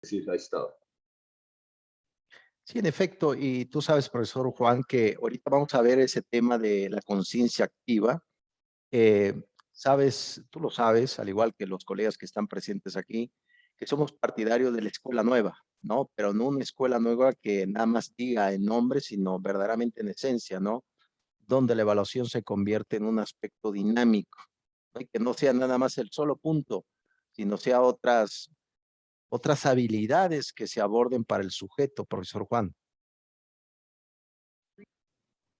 Sí, ahí está. Sí, en efecto, y tú sabes, profesor Juan, que ahorita vamos a ver ese tema de la conciencia activa. Sabes, tú lo sabes, al igual que los colegas que están presentes aquí, que somos partidarios de la escuela nueva, ¿no? Pero no una escuela nueva que nada más diga en nombre, sino verdaderamente en esencia, ¿no? Donde la evaluación se convierte en un aspecto dinámico, ¿no? Y que no sea nada más el solo punto, sino sea otras habilidades que se aborden para el sujeto, profesor Juan.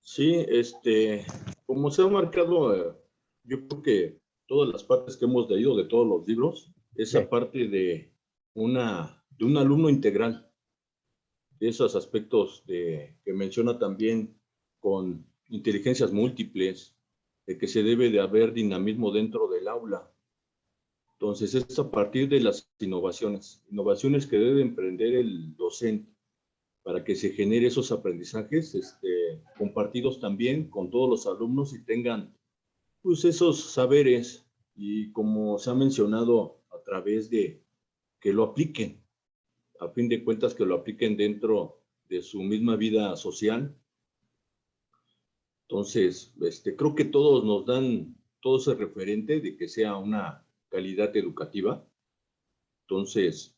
Sí, como se ha marcado, yo creo que todas las partes que hemos leído de todos los libros, esa Sí. parte de un alumno integral, de esos aspectos que menciona también con inteligencias múltiples, de que se debe de haber dinamismo dentro del aula. Entonces, es a partir de las innovaciones que debe emprender el docente para que se genere esos aprendizajes compartidos también con todos los alumnos y tengan pues esos saberes y como se ha mencionado a través de que lo apliquen, a fin de cuentas que lo apliquen dentro de su misma vida social. Entonces, creo que todos nos dan todo ese referente de que sea una calidad educativa. Entonces,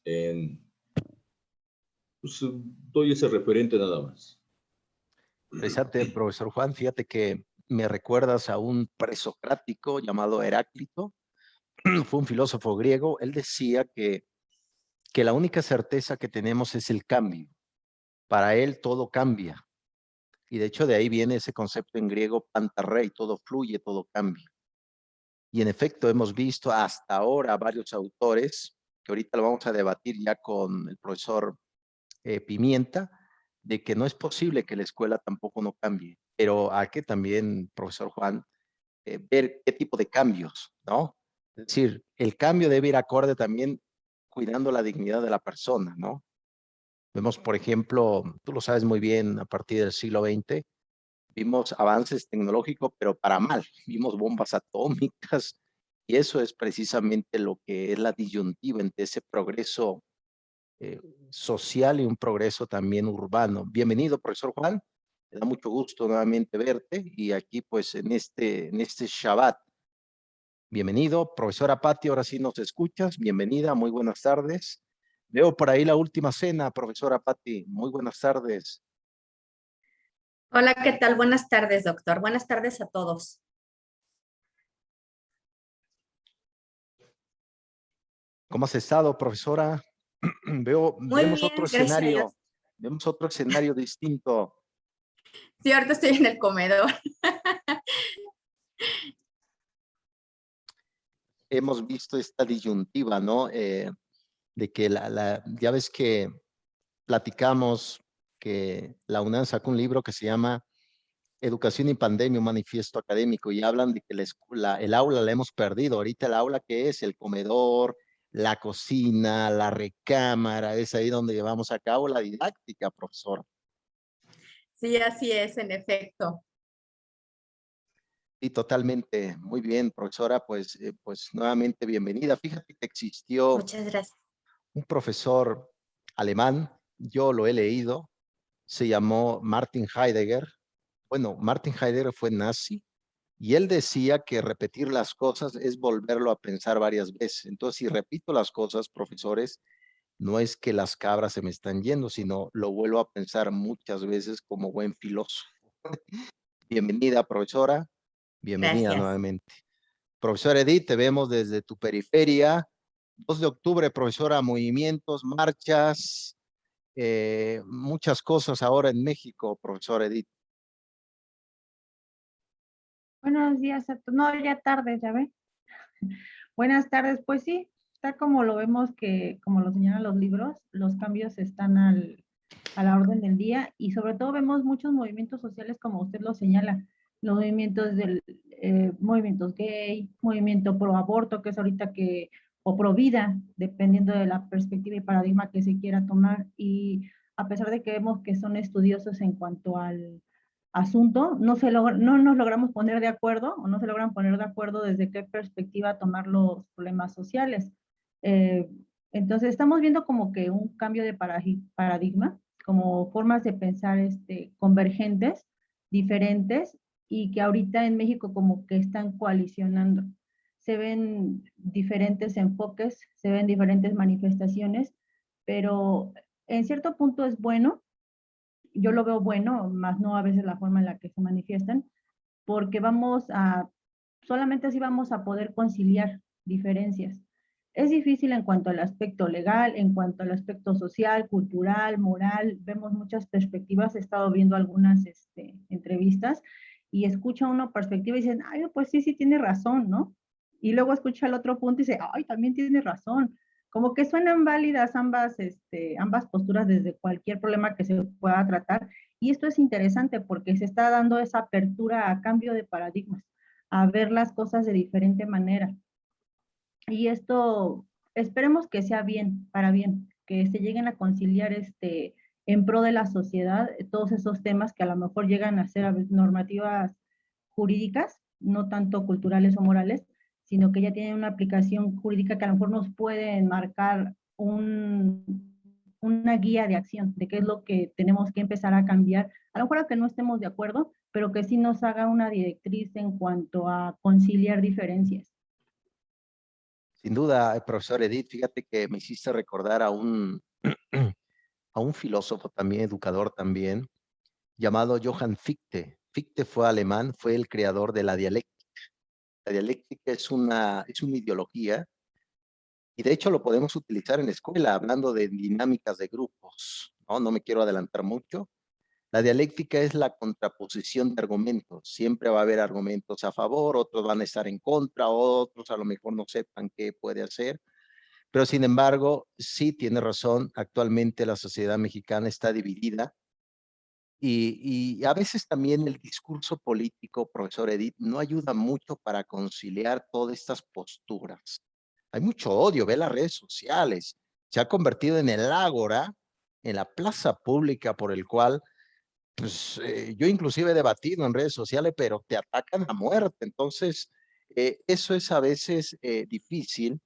pues, doy ese referente nada más. Interesante, profesor Juan, fíjate que me recuerdas a un presocrático llamado Heráclito, fue un filósofo griego. Él decía que la única certeza que tenemos es el cambio. Para él todo cambia. Y de hecho de ahí viene ese concepto en griego, pantarrei, todo fluye, todo cambia. Y en efecto hemos visto hasta ahora varios autores, que ahorita lo vamos a debatir ya con el profesor Pimienta, de que no es posible que la escuela tampoco no cambie. Pero hay que también, profesor Juan, ver qué tipo de cambios, ¿no? Es decir, el cambio debe ir acorde también cuidando la dignidad de la persona, ¿no? Vemos, por ejemplo, tú lo sabes muy bien, a partir del siglo XX, vimos avances tecnológicos, pero para mal. Vimos bombas atómicas y eso es precisamente lo que es la disyuntiva entre ese progreso eh, social y un progreso también urbano. Bienvenido, profesor Juan. Me da mucho gusto nuevamente verte y aquí pues en este Shabbat. Bienvenido, profesora Patti, ahora sí nos escuchas. Bienvenida, muy buenas tardes. Veo por ahí la última cena, profesora Patti. Muy buenas tardes. Hola, ¿qué tal? Buenas tardes, doctor. Buenas tardes a todos. ¿Cómo has estado, profesora? Muy Vemos otro bien, gracias a Dios. escenario, vemos otro escenario distinto. Sí, ahorita estoy en el comedor. Hemos visto esta disyuntiva, ¿no? De que ya ves que platicamos que la UNAM sacó un libro que se llama Educación y Pandemia, un manifiesto académico, y hablan de que el aula la hemos perdido. Ahorita el aula, ¿qué es? El comedor, la cocina, la recámara, es ahí donde llevamos a cabo la didáctica, profesor. Sí, así es, en efecto. Sí, totalmente. Muy bien, profesora, pues nuevamente bienvenida. Fíjate que existió Muchas gracias. un profesor alemán, yo lo he leído, se llamó Martin Heidegger. Bueno, Martin Heidegger fue nazi y él decía que repetir las cosas es volverlo a pensar varias veces. Entonces, si repito las cosas, profesores, no es que las cabras se me están yendo, sino lo vuelvo a pensar muchas veces como buen filósofo. Bienvenida, profesora. Bienvenida Gracias. nuevamente. Profesora Edith, te vemos desde tu periferia. 2 de octubre, profesora, movimientos, marchas, muchas cosas ahora en México, profesora Edith. Buenos días a todos. No, ya tarde, ya ve. Buenas tardes, pues sí, está como lo vemos que, como lo señalan los libros, los cambios están a la orden del día y sobre todo vemos muchos movimientos sociales como usted lo señala, los movimientos movimientos gay, movimiento pro aborto, que es ahorita que, o pro vida, dependiendo de la perspectiva y paradigma que se quiera tomar. Y a pesar de que vemos que son estudiosos en cuanto al asunto, no nos logramos poner de acuerdo o no se logran poner de acuerdo desde qué perspectiva tomar los problemas sociales. Entonces estamos viendo como que un cambio de paradigma, como formas de pensar convergentes, diferentes, y que ahorita en México como que están coalicionando. Se ven diferentes enfoques, se ven diferentes manifestaciones, pero en cierto punto es bueno, yo lo veo bueno, más no a veces la forma en la que se manifiestan, porque solamente así vamos a poder conciliar diferencias. Es difícil en cuanto al aspecto legal, en cuanto al aspecto social, cultural, moral, vemos muchas perspectivas, he estado viendo algunas entrevistas y escucha una perspectiva y dicen, ay, pues sí, sí tiene razón, ¿no? Y luego escucha el otro punto y dice, ay, también tiene razón. Como que suenan válidas ambas posturas desde cualquier problema que se pueda tratar. Y esto es interesante porque se está dando esa apertura a cambio de paradigmas, a ver las cosas de diferente manera. Y esto esperemos que sea bien, para bien, que se lleguen a conciliar en pro de la sociedad todos esos temas que a lo mejor llegan a ser normativas jurídicas, no tanto culturales o morales, sino que ya tienen una aplicación jurídica que a lo mejor nos puede marcar una guía de acción de qué es lo que tenemos que empezar a cambiar, a lo mejor a que no estemos de acuerdo, pero que sí nos haga una directriz en cuanto a conciliar diferencias. Sin duda, profesor Edith, fíjate que me hiciste recordar a a un filósofo también, educador también, llamado Johann Fichte. Fichte fue alemán, fue el creador de la dialéctica. La dialéctica es una ideología y de hecho lo podemos utilizar en la escuela hablando de dinámicas de grupos, ¿no? No me quiero adelantar mucho. La dialéctica es la contraposición de argumentos. Siempre va a haber argumentos a favor, otros van a estar en contra, otros a lo mejor no sepan qué puede hacer. Pero sin embargo, sí tiene razón, actualmente la sociedad mexicana está dividida y a veces también el discurso político, profesor Edith, no ayuda mucho para conciliar todas estas posturas. Hay mucho odio, ve las redes sociales, se ha convertido en el ágora, en la plaza pública por el cual, pues yo inclusive he debatido en redes sociales, pero te atacan a muerte. Entonces, eso es a veces difícil.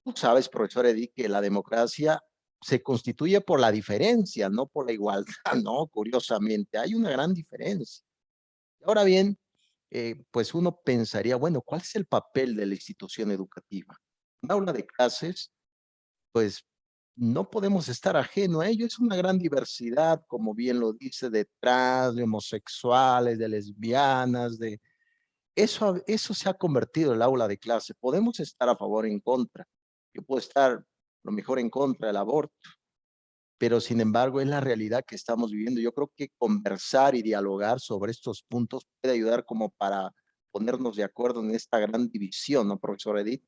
Tú sabes, profesor Edith, que la democracia se constituye por la diferencia, no por la igualdad, ¿no? Curiosamente, hay una gran diferencia. Ahora bien, pues uno pensaría, bueno, ¿cuál es el papel de la institución educativa? Un aula de clases, pues no podemos estar ajeno a ello, es una gran diversidad, como bien lo dice, de trans, de homosexuales, de lesbianas, de... Eso se ha convertido en el aula de clase. Podemos estar a favor o en contra. Yo puedo estar a lo mejor en contra del aborto, pero sin embargo es la realidad que estamos viviendo. Yo creo que conversar y dialogar sobre estos puntos puede ayudar como para ponernos de acuerdo en esta gran división, ¿no, profesor Edith?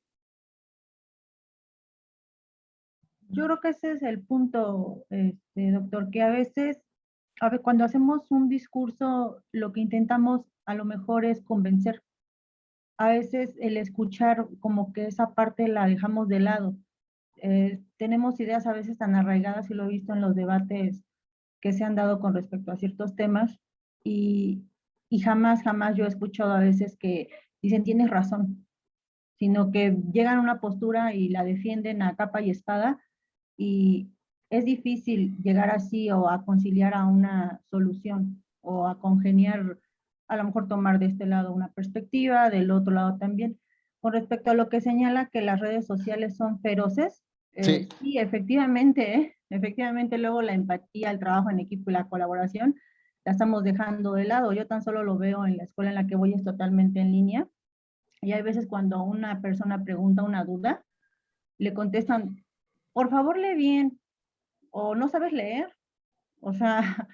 Yo creo que ese es el punto, doctor, que a veces, cuando hacemos un discurso, lo que intentamos a lo mejor es convencer. A veces el escuchar como que esa parte la dejamos de lado. Tenemos ideas a veces tan arraigadas, y lo he visto en los debates que se han dado con respecto a ciertos temas, y, y jamás yo he escuchado a veces que dicen tienes razón, sino que llegan a una postura y la defienden a capa y espada, y es difícil llegar así o a conciliar a una solución o a congeniar, a lo mejor tomar de este lado una perspectiva, del otro lado también. Con respecto a lo que señala que las redes sociales son feroces, Sí. sí, efectivamente luego la empatía, el trabajo en equipo y la colaboración la estamos dejando de lado. Yo tan solo lo veo en la escuela en la que voy, es totalmente en línea, y hay veces cuando una persona pregunta una duda, le contestan, por favor lee bien, o no sabes leer. O sea,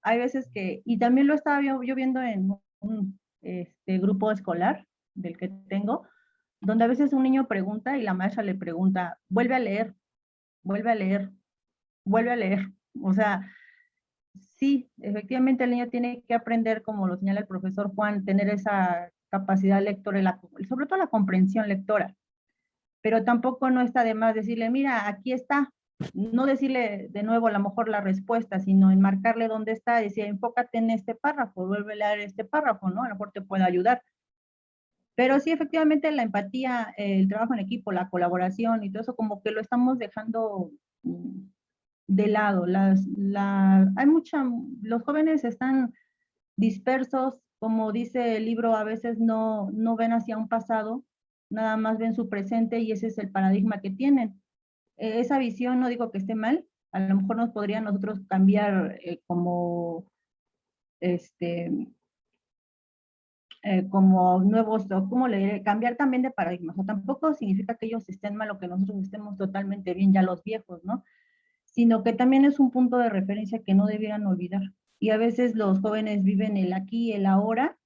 hay veces que, y también lo estaba yo viendo en un grupo escolar del que tengo, donde a veces un niño pregunta y la maestra le pregunta, vuelve a leer, vuelve a leer, vuelve a leer. O sea, sí, efectivamente el niño tiene que aprender, como lo señala el profesor Juan, tener esa capacidad lectora, sobre todo la comprensión lectora, pero tampoco no está de más decirle, mira, aquí está, no decirle de nuevo a lo mejor la respuesta, sino enmarcarle dónde está, decir, enfócate en este párrafo, vuelve a leer este párrafo, ¿no? A lo mejor te puede ayudar. Pero sí, efectivamente, la empatía, el trabajo en equipo, la colaboración y todo eso, como que lo estamos dejando de lado. Hay los jóvenes están dispersos, como dice el libro, a veces no ven hacia un pasado, nada más ven su presente y ese es el paradigma que tienen. Esa visión no digo que esté mal, a lo mejor nos podría nosotros cambiar como nuevos, o cómo le diré, cambiar también de paradigmas. O tampoco significa que ellos estén mal o que nosotros estemos totalmente bien, ya los viejos, ¿no? Sino que también es un punto de referencia que no debieran olvidar. Y a veces los jóvenes viven el aquí y el ahora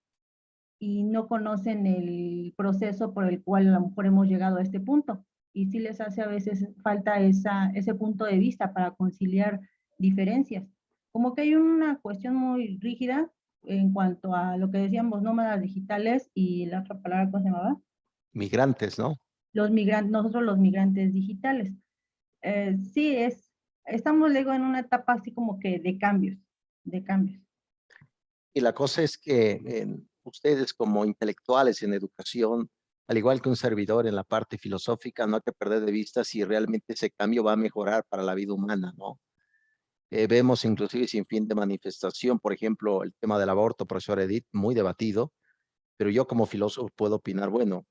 y no conocen el proceso por el cual a lo mejor hemos llegado a este punto. Y sí les hace a veces falta ese punto de vista para conciliar diferencias. Como que hay una cuestión muy rígida en cuanto a lo que decíamos, nómadas digitales y la otra palabra, ¿cómo se llamaba? Migrantes, ¿no? Nosotros los migrantes digitales. Sí, estamos luego en una etapa así como que de cambios. Y la cosa es que ustedes como intelectuales en educación, al igual que un servidor en la parte filosófica, no hay que perder de vista si realmente ese cambio va a mejorar para la vida humana, ¿no? Vemos inclusive sin fin de manifestación, por ejemplo, el tema del aborto, profesor Edith, muy debatido, pero yo como filósofo puedo opinar, bueno,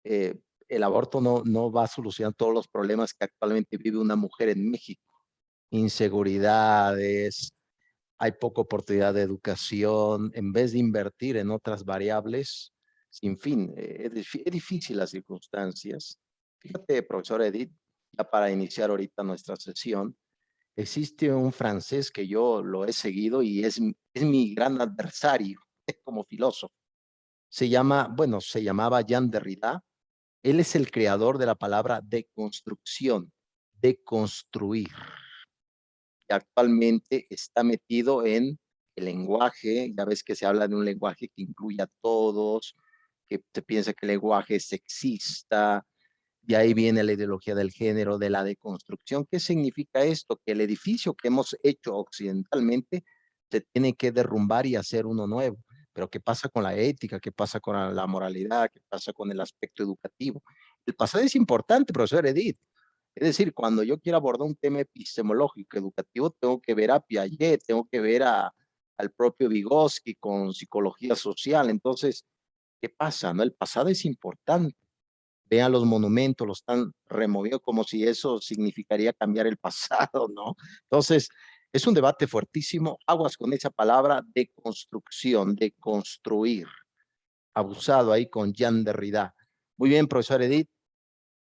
el aborto no va a solucionar todos los problemas que actualmente vive una mujer en México. Inseguridades, hay poca oportunidad de educación, en vez de invertir en otras variables, sin fin, es difícil las circunstancias. Fíjate, profesor Edith, ya para iniciar ahorita nuestra sesión, existe un francés que yo lo he seguido y es mi gran adversario como filósofo. Se llamaba Jean Derrida. Él es el creador de la palabra deconstrucción, deconstruir. Y actualmente está metido en el lenguaje, ya ves que se habla de un lenguaje que incluye a todos, que se piensa que el lenguaje es sexista, y ahí viene la ideología del género, de la deconstrucción. ¿Qué significa esto? Que el edificio que hemos hecho occidentalmente se tiene que derrumbar y hacer uno nuevo. Pero ¿qué pasa con la ética? ¿Qué pasa con la moralidad? ¿Qué pasa con el aspecto educativo? El pasado es importante, profesor Edith. Es decir, cuando yo quiero abordar un tema epistemológico, educativo, tengo que ver a Piaget, tengo que ver al propio Vygotsky con psicología social. Entonces, ¿qué pasa? ¿No? El pasado es importante. Vean los monumentos, los están removiendo como si eso significaría cambiar el pasado, ¿no? Entonces, es un debate fuertísimo. Aguas con esa palabra de construcción, de construir. Abusado ahí con Jean Derrida. Muy bien, profesor Edith.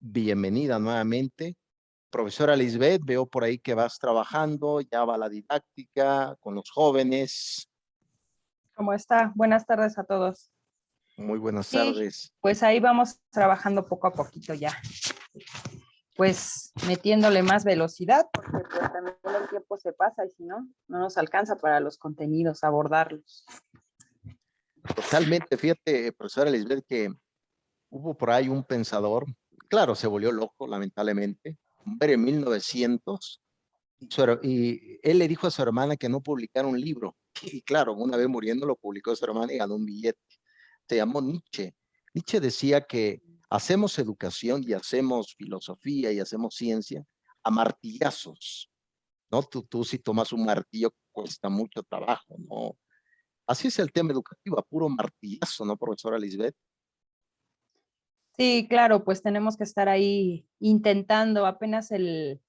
Bienvenida nuevamente. Profesora Lisbeth, veo por ahí que vas trabajando, ya va la didáctica con los jóvenes. ¿Cómo está? Buenas tardes a todos. Muy buenas Sí, tardes. pues ahí vamos trabajando poco a poquito ya. Pues metiéndole más velocidad, porque pues también el tiempo se pasa y si no, no nos alcanza para los contenidos, abordarlos. Totalmente, fíjate, profesora Lisbeth, que hubo por ahí un pensador, claro, se volvió loco, lamentablemente, en 1900, y él le dijo a su hermana que no publicara un libro, y claro, una vez muriendo lo publicó su hermana y ganó un billete. Se llamó Nietzsche. Nietzsche decía que hacemos educación y hacemos filosofía y hacemos ciencia a martillazos, ¿no? Tú si tomas un martillo cuesta mucho trabajo, ¿no? Así es el tema educativo, a puro martillazo, ¿no, profesora Lisbeth? Sí, claro, pues tenemos que estar ahí intentando. Apenas el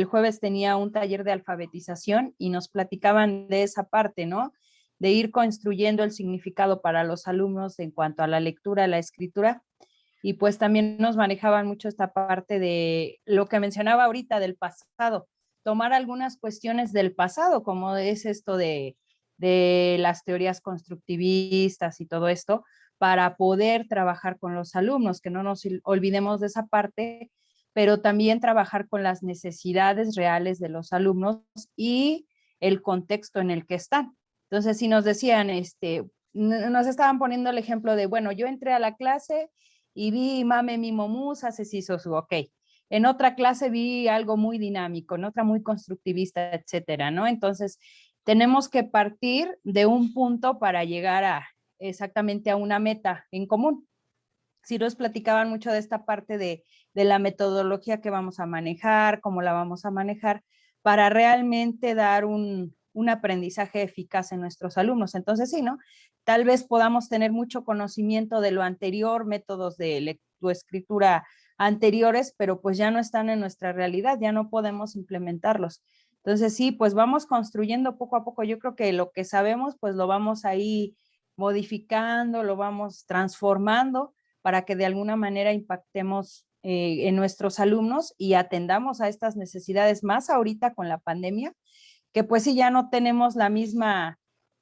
jueves tenía un taller de alfabetización y nos platicaban de esa parte, ¿no? De ir construyendo el significado para los alumnos en cuanto a la lectura, la escritura. Y pues también nos manejaban mucho esta parte de lo que mencionaba ahorita del pasado, tomar algunas cuestiones del pasado, como es esto de las teorías constructivistas y todo esto, para poder trabajar con los alumnos, que no nos olvidemos de esa parte, pero también trabajar con las necesidades reales de los alumnos y el contexto en el que están. Entonces, si nos decían, nos estaban poniendo el ejemplo de, bueno, yo entré a la clase y vi Mame Mimo Musa, Ceciso Su, ok. En otra clase vi algo muy dinámico, en otra muy constructivista, etcétera, ¿no? Entonces, tenemos que partir de un punto para llegar exactamente a una meta en común. sí nos platicaban mucho de esta parte de la metodología que vamos a manejar, cómo la vamos a manejar, para realmente dar un aprendizaje eficaz en nuestros alumnos. Entonces, sí, ¿no? Tal vez podamos tener mucho conocimiento de lo anterior, métodos de lectoescritura anteriores, pero pues ya no están en nuestra realidad, ya no podemos implementarlos. Entonces, sí, pues vamos construyendo poco a poco. Yo creo que lo que sabemos, pues lo vamos ahí modificando, lo vamos transformando para que de alguna manera impactemos en nuestros alumnos y atendamos a estas necesidades más ahorita con la pandemia, que pues sí ya no tenemos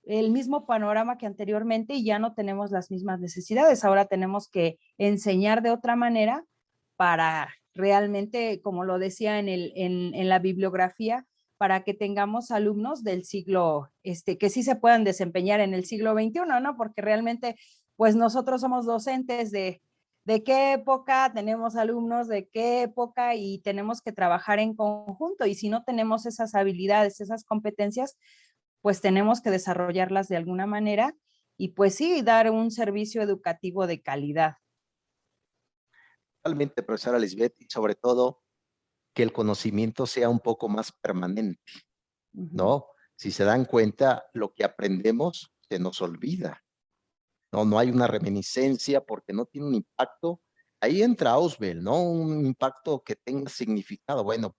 el mismo panorama que anteriormente y ya no tenemos las mismas necesidades. Ahora tenemos que enseñar de otra manera para realmente, como lo decía en la bibliografía, para que tengamos alumnos del siglo, que sí se puedan desempeñar en el siglo XXI, ¿no? Porque realmente, pues nosotros somos docentes de qué época, tenemos alumnos de qué época y tenemos que trabajar en conjunto. Y si no tenemos esas habilidades, esas competencias, pues tenemos que desarrollarlas de alguna manera y pues sí, dar un servicio educativo de calidad. Totalmente, profesora Lisbeth, y sobre todo que el conocimiento sea un poco más permanente, ¿no? Si se dan cuenta, lo que aprendemos se nos olvida, ¿no? No hay una reminiscencia porque no tiene un impacto. Ahí entra Ausubel, ¿no? Un impacto que tenga significado. Bueno,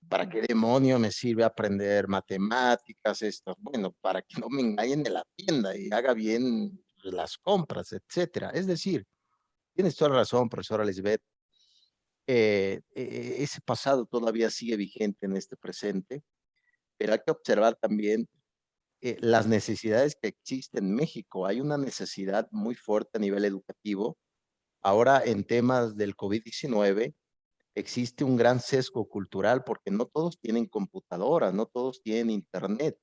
¿para qué demonio me sirve aprender matemáticas? Esto, bueno, para que no me engañen en la tienda y haga bien las compras, etcétera. Es decir, tienes toda la razón, profesora Lisbeth. Ese pasado todavía sigue vigente en este presente, pero hay que observar también las necesidades que existen en México. Hay una necesidad muy fuerte a nivel educativo. Ahora, en temas del COVID-19, existe un gran sesgo cultural porque no todos tienen computadora, no todos tienen internet.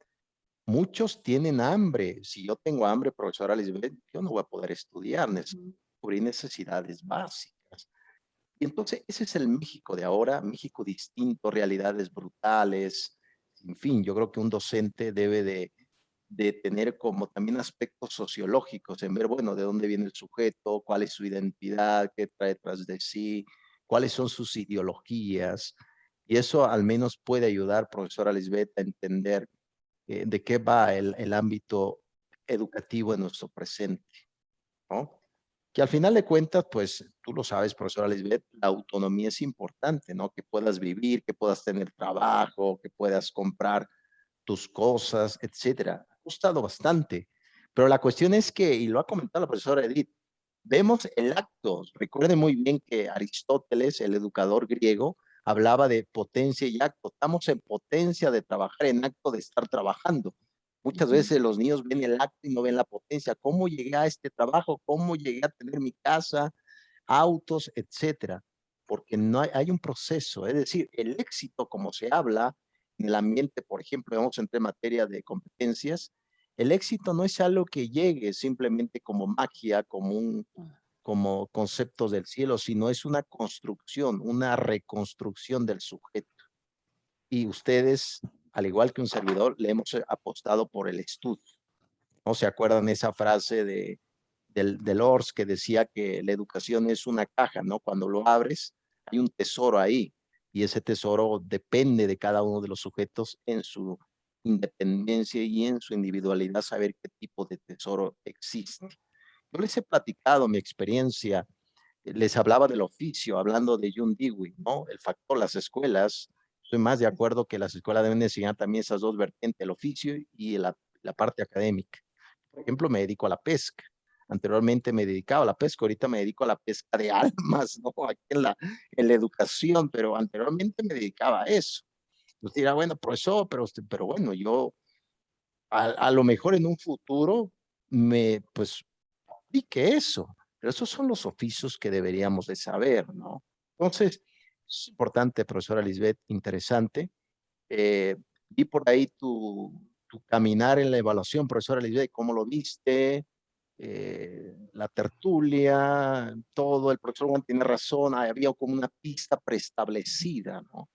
Muchos tienen hambre. Si yo tengo hambre, profesora Lisbeth, yo no voy a poder estudiar, necesito cubrir necesidades básicas. Y entonces ese es el México de ahora, México distinto, realidades brutales. En fin, yo creo que un docente debe de tener como también aspectos sociológicos, en ver, bueno, de dónde viene el sujeto, cuál es su identidad, qué trae tras de sí, cuáles son sus ideologías. Y eso al menos puede ayudar, profesora Lisbeth, a entender de qué va el ámbito educativo en nuestro presente, ¿no? Que al final de cuentas, pues tú lo sabes, profesora Lisbeth, la autonomía es importante, ¿no? Que puedas vivir, que puedas tener trabajo, que puedas comprar tus cosas, etcétera. Ha gustado bastante. Pero la cuestión es que, y lo ha comentado la profesora Edith, vemos el acto. Recuerden muy bien que Aristóteles, el educador griego, hablaba de potencia y acto. Estamos en potencia de trabajar, en acto de estar trabajando. Muchas veces los niños ven el acto y no ven la potencia. ¿Cómo llegué a este trabajo? ¿Cómo llegué a tener mi casa, autos, etcétera? Porque no hay un proceso. Es decir, el éxito, como se habla en el ambiente, por ejemplo, vamos a entrar en materia de competencias, el éxito no es algo que llegue simplemente como magia, como conceptos del cielo, sino es una construcción, una reconstrucción del sujeto. Y ustedes, al igual que un servidor, le hemos apostado por el estudio. ¿No se acuerdan esa frase de Lors que decía que la educación es una caja, ¿no? Cuando lo abres, hay un tesoro ahí y ese tesoro depende de cada uno de los sujetos en su independencia y en su individualidad, saber qué tipo de tesoro existe. Yo les he platicado mi experiencia, les hablaba del oficio, hablando de John Dewey, ¿no? El factor, las escuelas, estoy más de acuerdo que las escuelas deben enseñar también esas dos vertientes, el oficio y la parte académica. Por ejemplo, me dedico a la pesca. Anteriormente me dedicaba a la pesca, ahorita me dedico a la pesca de almas, ¿no? Aquí en la educación, pero anteriormente me dedicaba a eso. Usted dirá, bueno, profesor, pero bueno, yo a lo mejor en un futuro pues, aplique eso. Pero esos son los oficios que deberíamos de saber, ¿no? Entonces, es importante, profesora Lisbeth, interesante. Vi por ahí tu caminar en la evaluación, profesora Lisbeth, ¿cómo lo viste? La tertulia, todo, el profesor Juan tiene razón, había como una pista preestablecida, ¿no?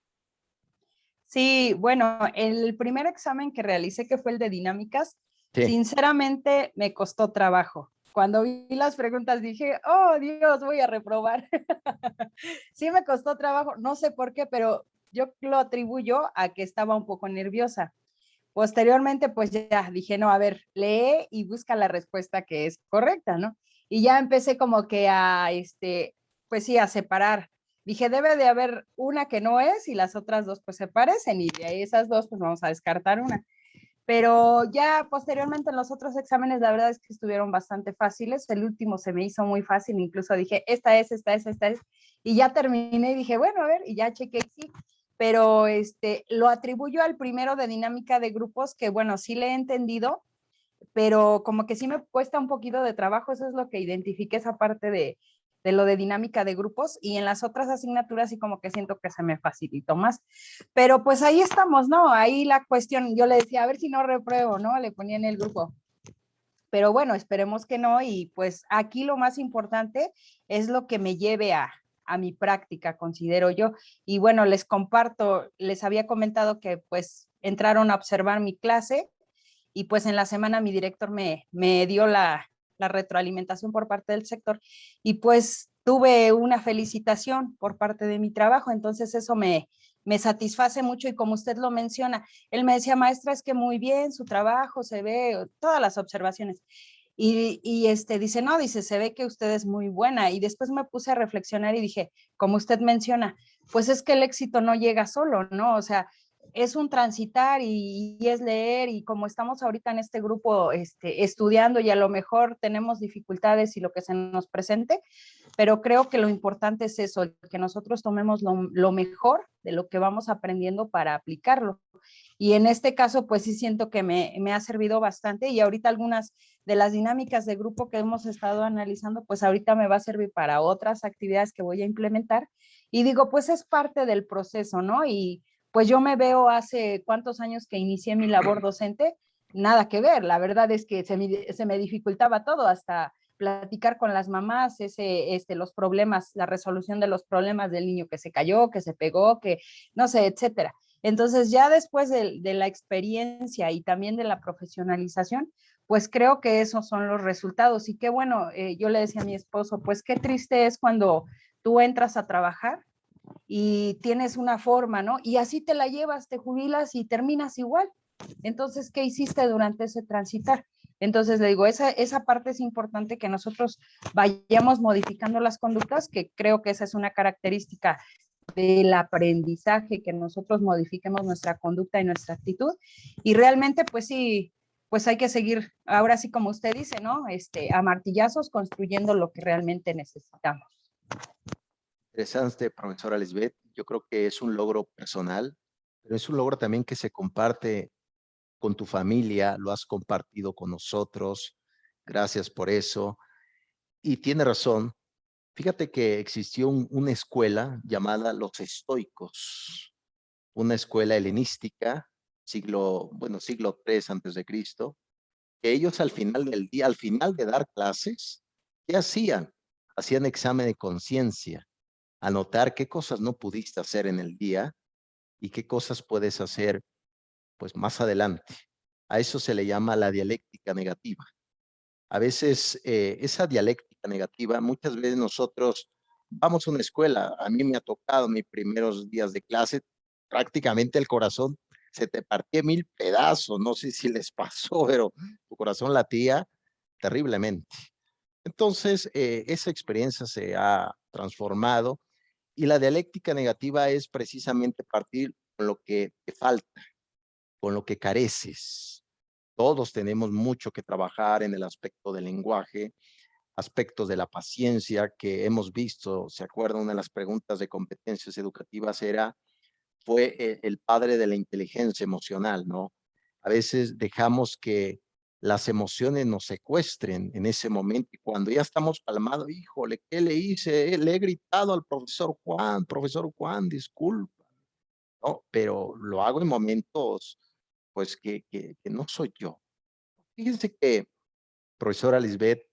Sí, bueno, el primer examen que realicé, que fue el de dinámicas, Sí. sinceramente me costó trabajo. cuando vi las preguntas dije, oh Dios, voy a reprobar. Sí me costó trabajo, no sé por qué, pero yo lo atribuyo a que estaba un poco nerviosa. Posteriormente, pues ya dije, no, a ver, lee y busca la respuesta que es correcta, ¿no? Y ya empecé como que a, pues sí, a separar. Dije, debe de haber una que no es y las otras dos pues se parecen y de esas dos pues vamos a descartar una. Pero ya posteriormente en los otros exámenes la verdad es que estuvieron bastante fáciles. El último se me hizo muy fácil, incluso dije, esta es. Y ya terminé y dije, bueno, a ver, y ya chequé, sí. Pero lo atribuyo al primero de dinámica de grupos, que bueno, sí le he entendido, pero como que sí me cuesta un poquito de trabajo, eso es lo que identifiqué, esa parte de lo de dinámica de grupos, y en las otras asignaturas sí como que siento que se me facilitó más. Pero pues ahí estamos, ¿no? Ahí la cuestión, yo le decía, a ver si no repruebo, ¿no? Le ponía en el grupo. Pero bueno, esperemos que no, y pues aquí lo más importante es lo que me lleve a mi práctica, considero yo. Y bueno, les comparto, les había comentado que pues entraron a observar mi clase y pues en la semana mi director me dio la retroalimentación por parte del sector y pues tuve una felicitación por parte de mi trabajo, entonces eso me satisface mucho y como usted lo menciona, él me decía, maestra, es que muy bien su trabajo, se ve, todas las observaciones. Y dice, no, dice, se ve que usted es muy buena. Y después me puse a reflexionar y dije, como usted menciona, pues es que el éxito no llega solo, ¿no? O sea, es un transitar y es leer y como estamos ahorita en este grupo estudiando y a lo mejor tenemos dificultades y lo que se nos presente, pero creo que lo importante es eso, que nosotros tomemos lo mejor de lo que vamos aprendiendo para aplicarlo. Y en este caso, pues sí siento que me ha servido bastante y ahorita algunas de las dinámicas de grupo que hemos estado analizando, pues ahorita me va a servir para otras actividades que voy a implementar. Y digo, pues es parte del proceso, ¿no? Y pues yo me veo hace cuántos años que inicié mi labor docente, nada que ver. La verdad es que se me dificultaba todo, hasta platicar con las mamás, los problemas, la resolución de los problemas del niño que se cayó, que se pegó, que no sé, etcétera. Entonces, ya después de la experiencia y también de la profesionalización, pues creo que esos son los resultados. Y qué bueno, yo le decía a mi esposo, pues qué triste es cuando tú entras a trabajar y tienes una forma, ¿no? Y así te la llevas, te jubilas y terminas igual. Entonces, ¿qué hiciste durante ese transitar? Entonces, le digo, esa parte es importante que nosotros vayamos modificando las conductas, que creo que esa es una característica del aprendizaje, que nosotros modifiquemos nuestra conducta y nuestra actitud. Y realmente, pues sí, pues hay que seguir, ahora sí como usted dice, ¿no? A martillazos construyendo lo que realmente necesitamos. Interesante, profesora Lisbeth. Yo creo que es un logro personal, pero es un logro también que se comparte con tu familia, lo has compartido con nosotros. Gracias por eso. Y tiene razón. Fíjate que existió una escuela llamada Los Estoicos, una escuela helenística, siglo III antes de Cristo, que ellos al final del día, al final de dar clases, ¿qué hacían? Hacían examen de conciencia, anotar qué cosas no pudiste hacer en el día y qué cosas puedes hacer pues más adelante. A eso se le llama la dialéctica negativa. A veces esa dialéctica negativa, muchas veces nosotros vamos a una escuela, a mí me ha tocado mis primeros días de clase, prácticamente el corazón se te partía 1000 pedazos, no sé si les pasó, pero tu corazón latía terriblemente. Entonces, esa experiencia se ha transformado y la dialéctica negativa es precisamente partir con lo que te falta, con lo que careces. Todos tenemos mucho que trabajar en el aspecto del lenguaje, aspectos de la paciencia que hemos visto. ¿Se acuerdan? Una de las preguntas de competencias educativas fue el padre de la inteligencia emocional, ¿no? A veces dejamos que las emociones nos secuestren en ese momento y cuando ya estamos calmados, híjole, ¿qué le hice? Le he gritado al profesor Juan, disculpa, ¿no? Pero lo hago en momentos, pues, que no soy yo. Fíjense que, profesora Lisbeth,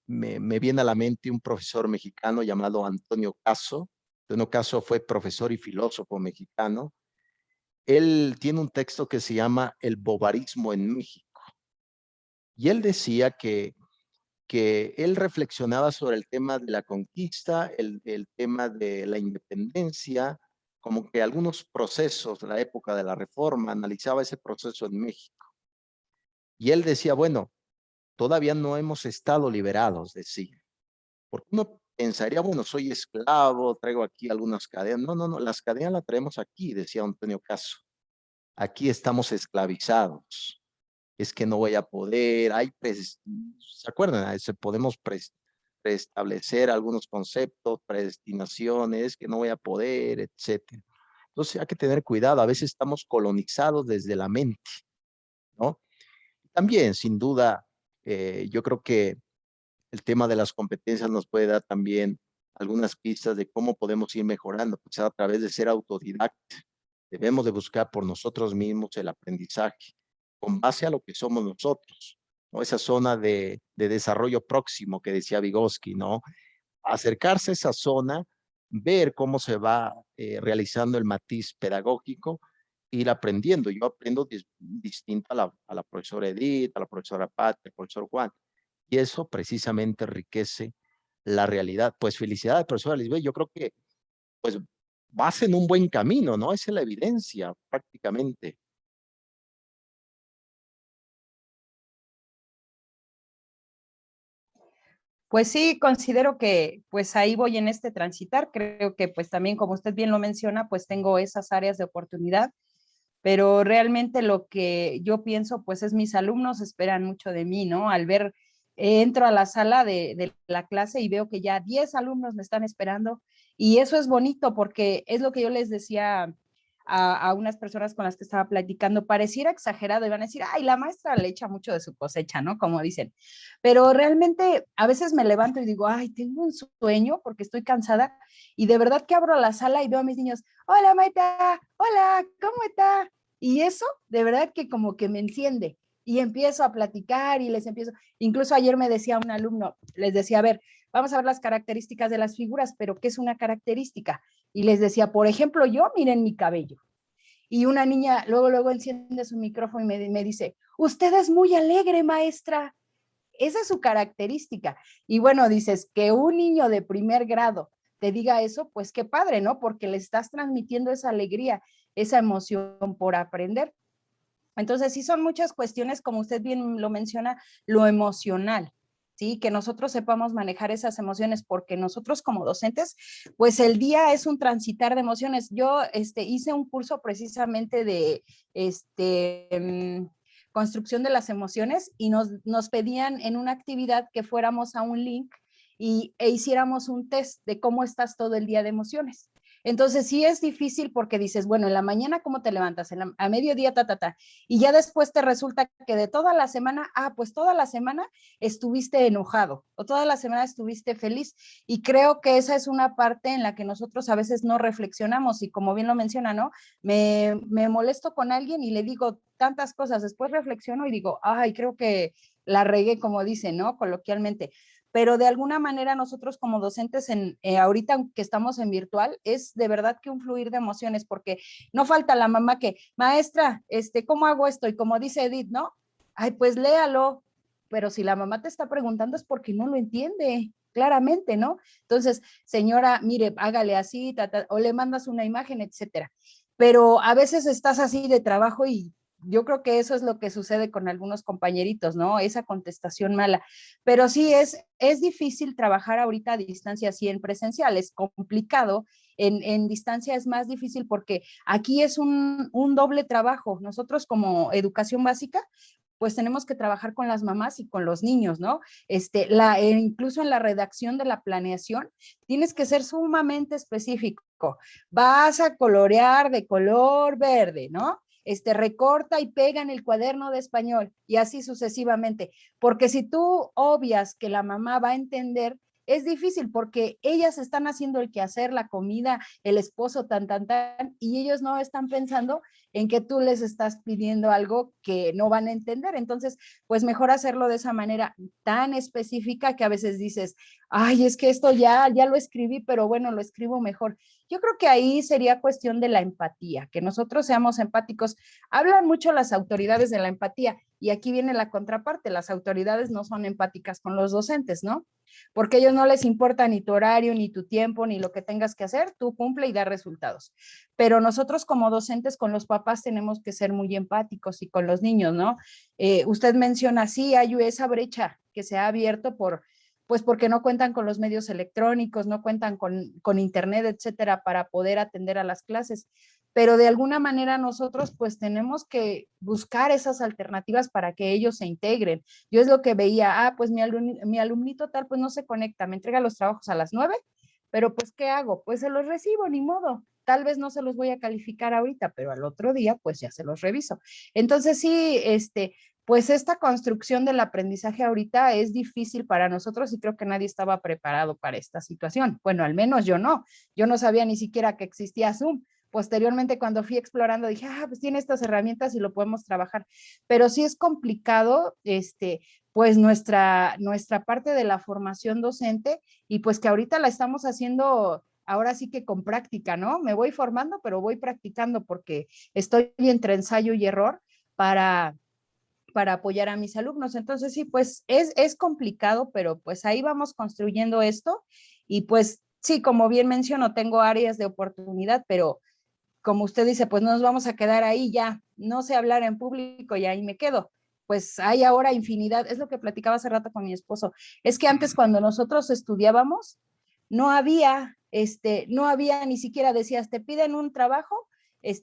me viene a la mente un profesor mexicano llamado Antonio Caso. Antonio Caso fue profesor y filósofo mexicano. Él tiene un texto que se llama El bobarismo en México. Y él decía que que él reflexionaba sobre el tema de la conquista, el tema de la independencia, como que algunos procesos de la época de la Reforma, analizaba ese proceso en México. Y él decía, bueno, todavía no hemos estado liberados, decía. Porque uno pensaría, bueno, soy esclavo, traigo aquí algunas cadenas. No, no, no, las cadenas las traemos aquí, decía Antonio Caso. Aquí estamos esclavizados. Es que no voy a poder, ¿se acuerdan? Podemos preestablecer algunos conceptos, predestinaciones, que no voy a poder, etcétera. Entonces hay que tener cuidado, a veces estamos colonizados desde la mente, ¿no? También, sin duda, yo creo que el tema de las competencias nos puede dar también algunas pistas de cómo podemos ir mejorando, pues a través de ser autodidacta. Debemos de buscar por nosotros mismos el aprendizaje, con base a lo que somos nosotros, ¿no? Esa zona de desarrollo próximo que decía Vygotsky, ¿no? Acercarse a esa zona, ver cómo se va realizando el matiz pedagógico, ir aprendiendo. Yo aprendo distinto a la profesora Edith, a la profesora Pat, al profesor Juan, y eso precisamente enriquece la realidad. Pues felicidades, profesora Lisbeth, yo creo que pues vas en un buen camino, ¿no? Esa es la evidencia prácticamente. Pues sí, considero que pues ahí voy en este transitar. Creo que pues también, como usted bien lo menciona, pues tengo esas áreas de oportunidad, pero realmente lo que yo pienso pues es mis alumnos esperan mucho de mí, ¿no? Al ver, entro a la sala de la clase y veo que ya 10 alumnos me están esperando y eso es bonito porque es lo que yo les decía a unas personas con las que estaba platicando, pareciera exagerado y van a decir, ay, la maestra le echa mucho de su cosecha, ¿no? Como dicen, pero realmente a veces me levanto y digo, ay, tengo un sueño porque estoy cansada y de verdad que abro la sala y veo a mis niños, hola Maita, hola, ¿cómo está? Y eso de verdad que como que me enciende y empiezo a platicar y les empiezo, incluso ayer me decía un alumno, les decía, a ver, vamos a ver las características de las figuras, pero ¿qué es una característica? Y les decía, por ejemplo, yo, miren mi cabello. Y una niña luego enciende su micrófono y me dice, usted es muy alegre, maestra. Esa es su característica. Y bueno, dices que un niño de primer grado te diga eso, pues qué padre, ¿no? Porque le estás transmitiendo esa alegría, esa emoción por aprender. Entonces, sí son muchas cuestiones, como usted bien lo menciona, lo emocional, ¿sí? Que nosotros sepamos manejar esas emociones, porque nosotros como docentes, pues el día es un transitar de emociones. Yo hice un curso precisamente de construcción de las emociones y nos pedían en una actividad que fuéramos a un link e hiciéramos un test de cómo estás todo el día de emociones. Entonces sí es difícil porque dices, bueno, en la mañana ¿cómo te levantas? A mediodía, y ya después te resulta que de toda la semana, pues toda la semana estuviste enojado o toda la semana estuviste feliz. Y creo que esa es una parte en la que nosotros a veces no reflexionamos y como bien lo menciona, ¿no? Me molesto con alguien y le digo tantas cosas, después reflexiono y digo, ay, creo que la regué, como dicen, ¿no? Coloquialmente. Pero de alguna manera nosotros como docentes ahorita que estamos en virtual, es de verdad que un fluir de emociones, porque no falta la mamá que, maestra, ¿cómo hago esto? Y como dice Edith, ¿no? Ay, pues léalo, pero si la mamá te está preguntando es porque no lo entiende claramente, ¿no? Entonces, señora, mire, hágale así, o le mandas una imagen, etcétera. Pero a veces estás así de trabajo y yo creo que eso es lo que sucede con algunos compañeritos, ¿no? Esa contestación mala. Pero sí es difícil trabajar ahorita a distancia, sí, en presencial, es complicado. En distancia es más difícil porque aquí es un doble trabajo. Nosotros como educación básica, pues tenemos que trabajar con las mamás y con los niños, ¿no? Incluso en la redacción de la planeación, tienes que ser sumamente específico. Vas a colorear de color verde, ¿no? Recorta y pega en el cuaderno de español y así sucesivamente. Porque si tú obvias que la mamá va a entender, es difícil porque ellas están haciendo el quehacer, la comida, el esposo, y ellos no están pensando en que tú les estás pidiendo algo que no van a entender. Entonces, pues mejor hacerlo de esa manera tan específica que a veces dices, ay, es que esto ya lo escribí, pero bueno, lo escribo mejor. Yo creo que ahí sería cuestión de la empatía, que nosotros seamos empáticos. Hablan mucho las autoridades de la empatía Y aquí viene la contraparte, las autoridades no son empáticas con los docentes, ¿no? Porque a ellos no les importa ni tu horario, ni tu tiempo, ni lo que tengas que hacer, tú cumple y da resultados. Pero nosotros como docentes con los papás tenemos que ser muy empáticos y con los niños, ¿no? Usted menciona, sí, hay esa brecha que se ha abierto pues porque no cuentan con los medios electrónicos, no cuentan con internet, etcétera, para poder atender a las clases. Pero de alguna manera nosotros pues tenemos que buscar esas alternativas para que ellos se integren. Yo es lo que veía, pues mi alumnito tal pues no se conecta, me entrega los trabajos a las 9, pero pues ¿qué hago? Pues se los recibo, ni modo. Tal vez no se los voy a calificar ahorita, pero al otro día pues ya se los reviso. Entonces sí, pues esta construcción del aprendizaje ahorita es difícil para nosotros y creo que nadie estaba preparado para esta situación. Bueno, al menos yo no sabía ni siquiera que existía Zoom. Posteriormente, cuando fui explorando, dije, pues tiene estas herramientas y lo podemos trabajar. Pero sí es complicado, pues nuestra parte de la formación docente y pues que ahorita la estamos haciendo ahora sí que con práctica, ¿no? Me voy formando, pero voy practicando porque estoy entre ensayo y error para apoyar a mis alumnos. Entonces sí, pues es complicado, pero pues ahí vamos construyendo esto y pues sí, como bien menciono, tengo áreas de oportunidad, pero como usted dice, pues no nos vamos a quedar ahí ya, no sé hablar en público y ahí me quedo. Pues hay ahora infinidad, es lo que platicaba hace rato con mi esposo, es que antes cuando nosotros estudiábamos, no había ni siquiera, decías, te piden un trabajo,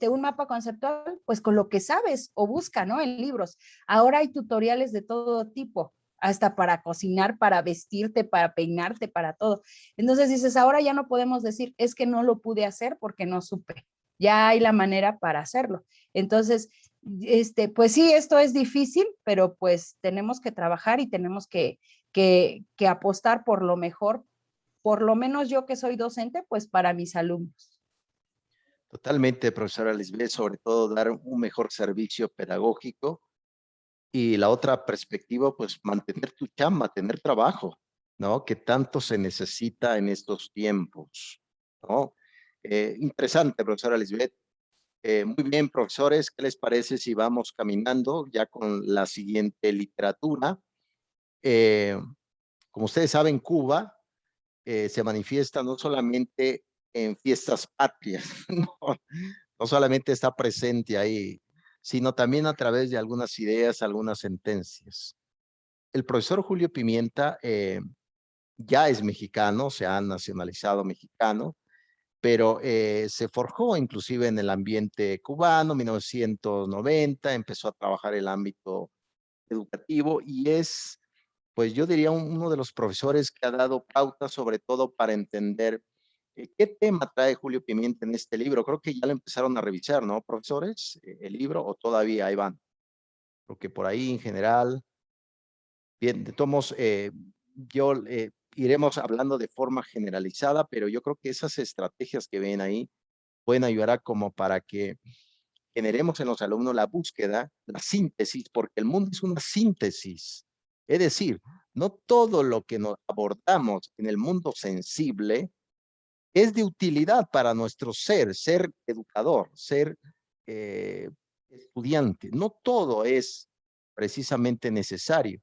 un mapa conceptual, pues con lo que sabes o busca, ¿no? En libros. Ahora hay tutoriales de todo tipo, hasta para cocinar, para vestirte, para peinarte, para todo. Entonces dices, ahora ya no podemos decir, es que no lo pude hacer porque no supe. Ya hay la manera para hacerlo. Entonces, pues sí, esto es difícil, pero pues tenemos que trabajar y tenemos que apostar por lo mejor, por lo menos yo que soy docente, pues para mis alumnos. Totalmente, profesora Lisbeth, sobre todo dar un mejor servicio pedagógico y la otra perspectiva, pues mantener tu chamba, tener trabajo, ¿no? Que tanto se necesita en estos tiempos, ¿no? Interesante, profesora Lisbeth. Muy bien, profesores, ¿qué les parece si vamos caminando ya con la siguiente literatura? Como ustedes saben, Cuba se manifiesta no solamente en fiestas patrias, no solamente está presente ahí, sino también a través de algunas ideas, algunas sentencias. El profesor Julio Pimienta ya es mexicano, se ha nacionalizado mexicano, pero se forjó inclusive en el ambiente cubano, 1990, empezó a trabajar el ámbito educativo y es, pues yo diría, uno de los profesores que ha dado pauta sobre todo para entender qué tema trae Julio Pimienta en este libro. Creo que ya lo empezaron a revisar, ¿no, profesores? El libro o todavía ahí van. Porque por ahí en general, bien, de todos iremos hablando de forma generalizada, pero yo creo que esas estrategias que ven ahí pueden ayudar a como para que generemos en los alumnos la búsqueda, la síntesis, porque el mundo es una síntesis. Es decir, no todo lo que nos abordamos en el mundo sensible es de utilidad para nuestro ser educador, ser estudiante. No todo es precisamente necesario.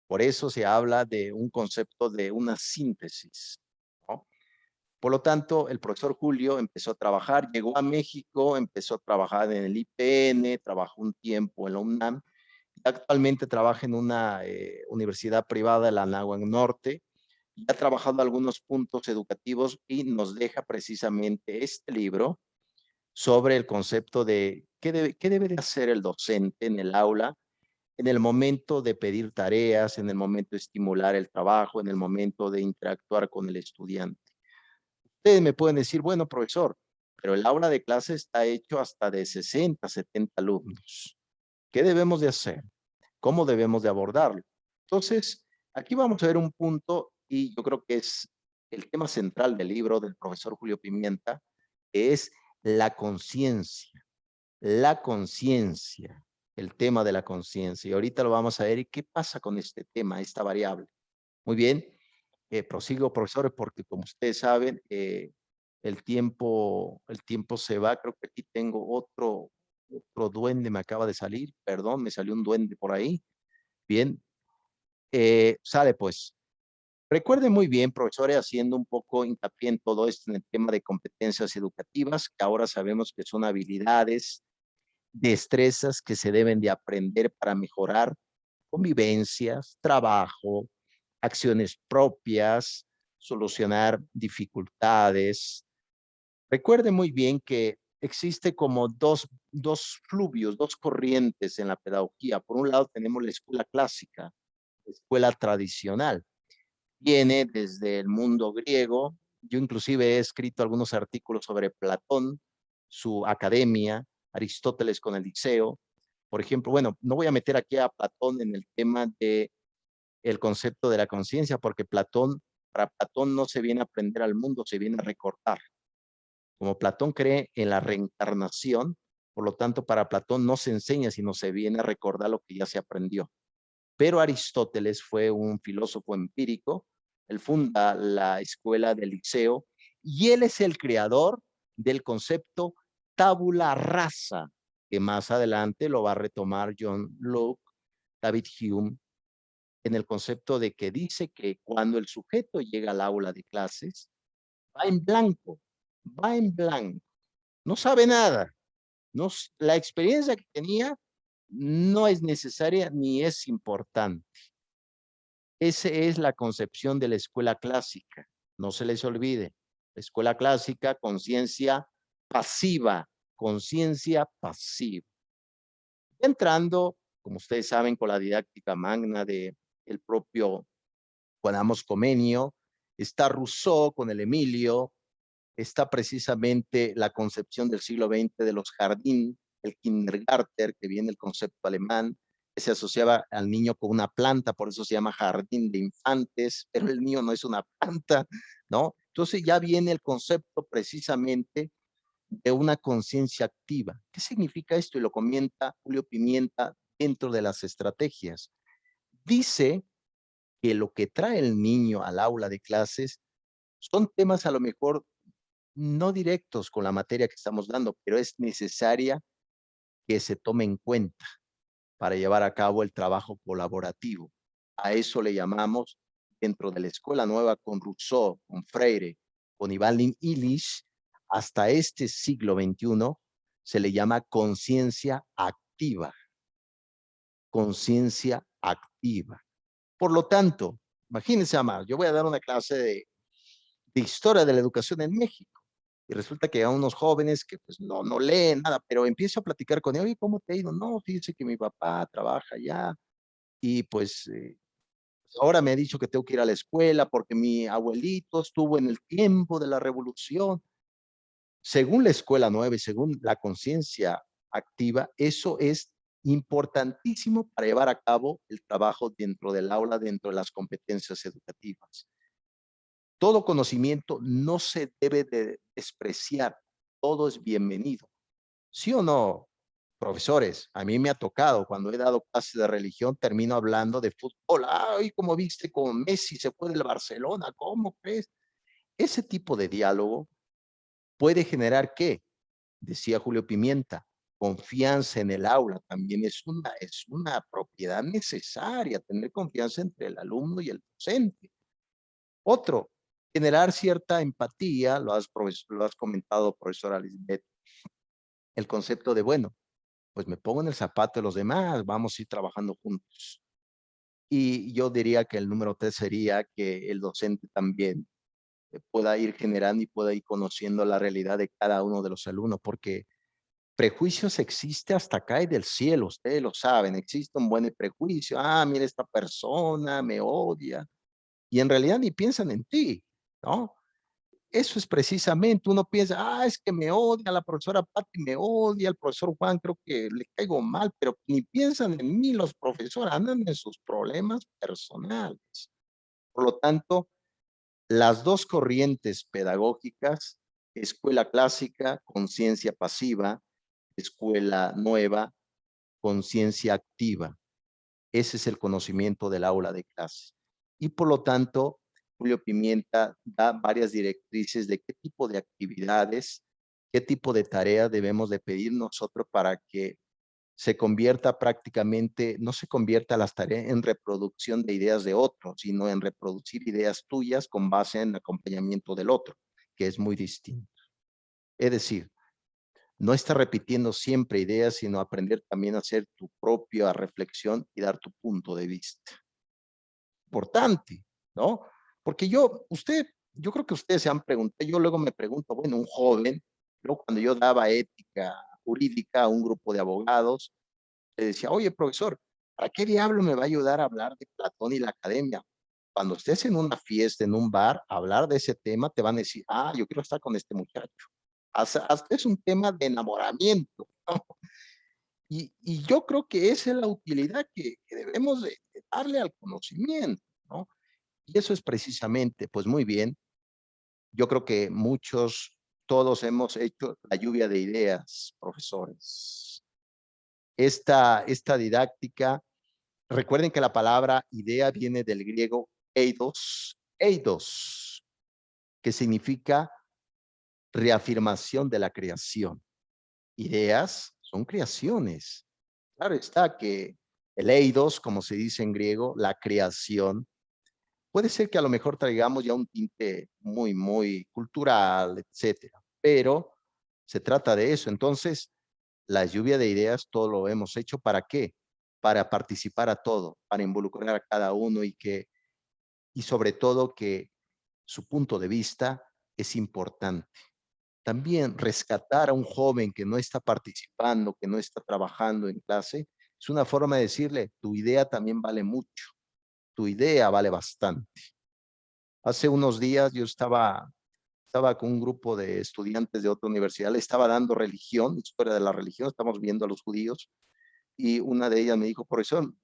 Por eso se habla de un concepto de una síntesis, ¿no? Por lo tanto, el profesor Julio empezó a trabajar, llegó a México, empezó a trabajar en el IPN, trabajó un tiempo en la UNAM, y actualmente trabaja en una universidad privada de la Anáhuac Norte, y ha trabajado algunos puntos educativos y nos deja precisamente este libro sobre el concepto de qué debe de hacer el docente en el aula en el momento de pedir tareas, en el momento de estimular el trabajo, en el momento de interactuar con el estudiante. Ustedes me pueden decir, bueno, profesor, pero el aula de clase está hecho hasta de 60, 70 alumnos. ¿Qué debemos de hacer? ¿Cómo debemos de abordarlo? Entonces, aquí vamos a ver un punto y yo creo que es el tema central del libro del profesor Julio Pimienta, que es la conciencia. La conciencia, el tema de la conciencia. Y ahorita lo vamos a ver. ¿Y qué pasa con este tema, esta variable? Muy bien. Prosigo, profesores, porque como ustedes saben, el tiempo se va. Creo que aquí tengo Otro duende me acaba de salir, perdón, me salió un duende por ahí. Bien, sale pues. Recuerde muy bien, profesores, haciendo un poco hincapié en todo esto, en el tema de competencias educativas, que ahora sabemos que son habilidades, destrezas que se deben de aprender para mejorar convivencias, trabajo, acciones propias, solucionar dificultades. Recuerde muy bien que existe como dos fluvios, dos corrientes en la pedagogía. Por un lado tenemos la escuela clásica, la escuela tradicional. Viene desde el mundo griego. Yo inclusive he escrito algunos artículos sobre Platón, su academia, Aristóteles con el Liceo. Por ejemplo, bueno, no voy a meter aquí a Platón en el tema de el concepto de la conciencia, porque para Platón no se viene a aprender al mundo, se viene a recordar. Como Platón cree en la reencarnación, por lo tanto, para Platón no se enseña, sino se viene a recordar lo que ya se aprendió. Pero Aristóteles fue un filósofo empírico, él funda la escuela del Liceo y él es el creador del concepto tabula rasa, que más adelante lo va a retomar John Locke, David Hume, en el concepto de que dice que cuando el sujeto llega al aula de clases, va en blanco, va en blanco, no sabe nada. No, la experiencia que tenía no es necesaria ni es importante. Esa es la concepción de la escuela clásica. No se les olvide. La escuela clásica, conciencia pasiva, conciencia pasiva. Entrando, como ustedes saben, con la didáctica magna de el propio Juan Amos Comenio, está Rousseau con el Emilio, está precisamente la concepción del siglo XX de los jardín, el Kindergarten, que viene el concepto alemán, que se asociaba al niño con una planta, por eso se llama jardín de infantes, pero el niño no es una planta, ¿no? Entonces ya viene el concepto precisamente de una conciencia activa. ¿Qué significa esto? Y lo comenta Julio Pimienta dentro de las estrategias. Dice que lo que trae el niño al aula de clases son temas a lo mejor no directos con la materia que estamos dando, pero es necesaria que se tome en cuenta para llevar a cabo el trabajo colaborativo. A eso le llamamos, dentro de la escuela nueva, con Rousseau, con Freire, con Ivan Illich, hasta este siglo XXI, se le llama conciencia activa. Conciencia activa. Por lo tanto, imagínense, Amar, yo voy a dar una clase de historia de la educación en México. Y resulta que hay unos jóvenes que pues no leen nada, pero empiezo a platicar con ellos, oye, ¿cómo te ha ido? No, fíjense que mi papá trabaja allá y pues ahora me ha dicho que tengo que ir a la escuela porque mi abuelito estuvo en el tiempo de la revolución. Según la escuela nueva y según la conciencia activa, eso es importantísimo para llevar a cabo el trabajo dentro del aula, dentro de las competencias educativas. Todo conocimiento no se debe de despreciar, todo es bienvenido. ¿Sí o no, profesores? A mí me ha tocado, cuando he dado clases de religión, termino hablando de fútbol. Ay, ¿cómo viste con Messi se fue del Barcelona? ¿Cómo crees? Ese tipo de diálogo puede generar, ¿qué? Decía Julio Pimienta, confianza en el aula. También es una propiedad necesaria, tener confianza entre el alumno y el docente. Otro, generar cierta empatía, lo has comentado, profesora Lisbeth, el concepto de, bueno, pues me pongo en el zapato de los demás, vamos a ir trabajando juntos. Y yo diría que el número 3 sería que el docente también pueda ir generando y pueda ir conociendo la realidad de cada uno de los alumnos, porque prejuicios existe hasta cae del cielo, ustedes lo saben, existe un buen prejuicio, mira, esta persona me odia, y en realidad ni piensan en ti, ¿no? Eso es precisamente, uno piensa, es que me odia la profesora Patti, me odia el profesor Juan, creo que le caigo mal, pero ni piensan en mí los profesores, andan en sus problemas personales. Por lo tanto, las dos corrientes pedagógicas, escuela clásica, conciencia pasiva, escuela nueva, conciencia activa. Ese es el conocimiento del aula de clase. Y por lo tanto, Julio Pimienta da varias directrices de qué tipo de actividades qué tipo de tarea debemos de pedir nosotros para que se convierta prácticamente, no se convierta las tareas en reproducción de ideas de otros, sino en reproducir ideas tuyas con base en acompañamiento del otro, que es muy distinto. Es decir, no estar repitiendo siempre ideas, sino aprender también a hacer tu propia reflexión y dar tu punto de vista. Importante, ¿no? Porque yo creo que ustedes se han preguntado, yo luego me pregunto, bueno, un joven, luego cuando yo daba ética jurídica a un grupo de abogados, le decía, oye, profesor, ¿para qué diablo me va a ayudar a hablar de Platón y la academia? Cuando estés en una fiesta, en un bar, hablar de ese tema, te van a decir, ah, yo quiero estar con este muchacho. Hasta es un tema de enamoramiento, ¿no? Y yo creo que esa es la utilidad que debemos de darle al conocimiento, ¿no? Y eso es precisamente, pues muy bien, yo creo que todos hemos hecho la lluvia de ideas, profesores. Esta didáctica, recuerden que la palabra idea viene del griego eidos, que significa reafirmación de la creación. Ideas son creaciones. Claro está que el eidos, como se dice en griego, la creación, puede ser que a lo mejor traigamos ya un tinte muy, muy cultural, etcétera, pero se trata de eso. Entonces, la lluvia de ideas, todo lo hemos hecho. ¿Para qué? Para participar a todo, para involucrar a cada uno y sobre todo que su punto de vista es importante. También rescatar a un joven que no está participando, que no está trabajando en clase, es una forma de decirle, tu idea también vale mucho, tu idea vale bastante. Hace unos días yo estaba con un grupo de estudiantes de otra universidad, le estaba dando religión, historia de la religión, estamos viendo a los judíos, y una de ellas me dijo, profesor,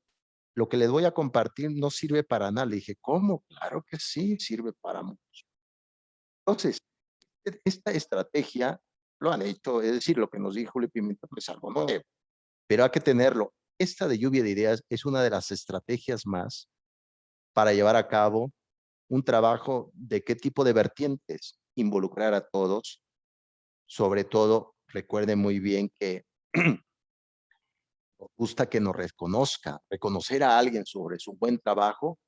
lo que les voy a compartir no sirve para nada. Le dije, ¿cómo? Claro que sí, sirve para mucho. Entonces, esta estrategia lo han hecho, es decir, lo que nos dijo Julio Pimentel no es algo nuevo, pero hay que tenerlo. Esta de lluvia de ideas es una de las estrategias más para llevar a cabo un trabajo de qué tipo de vertientes, involucrar a todos, sobre todo, recuerden muy bien que nos gusta que nos reconozca, reconocer a alguien sobre su buen trabajo,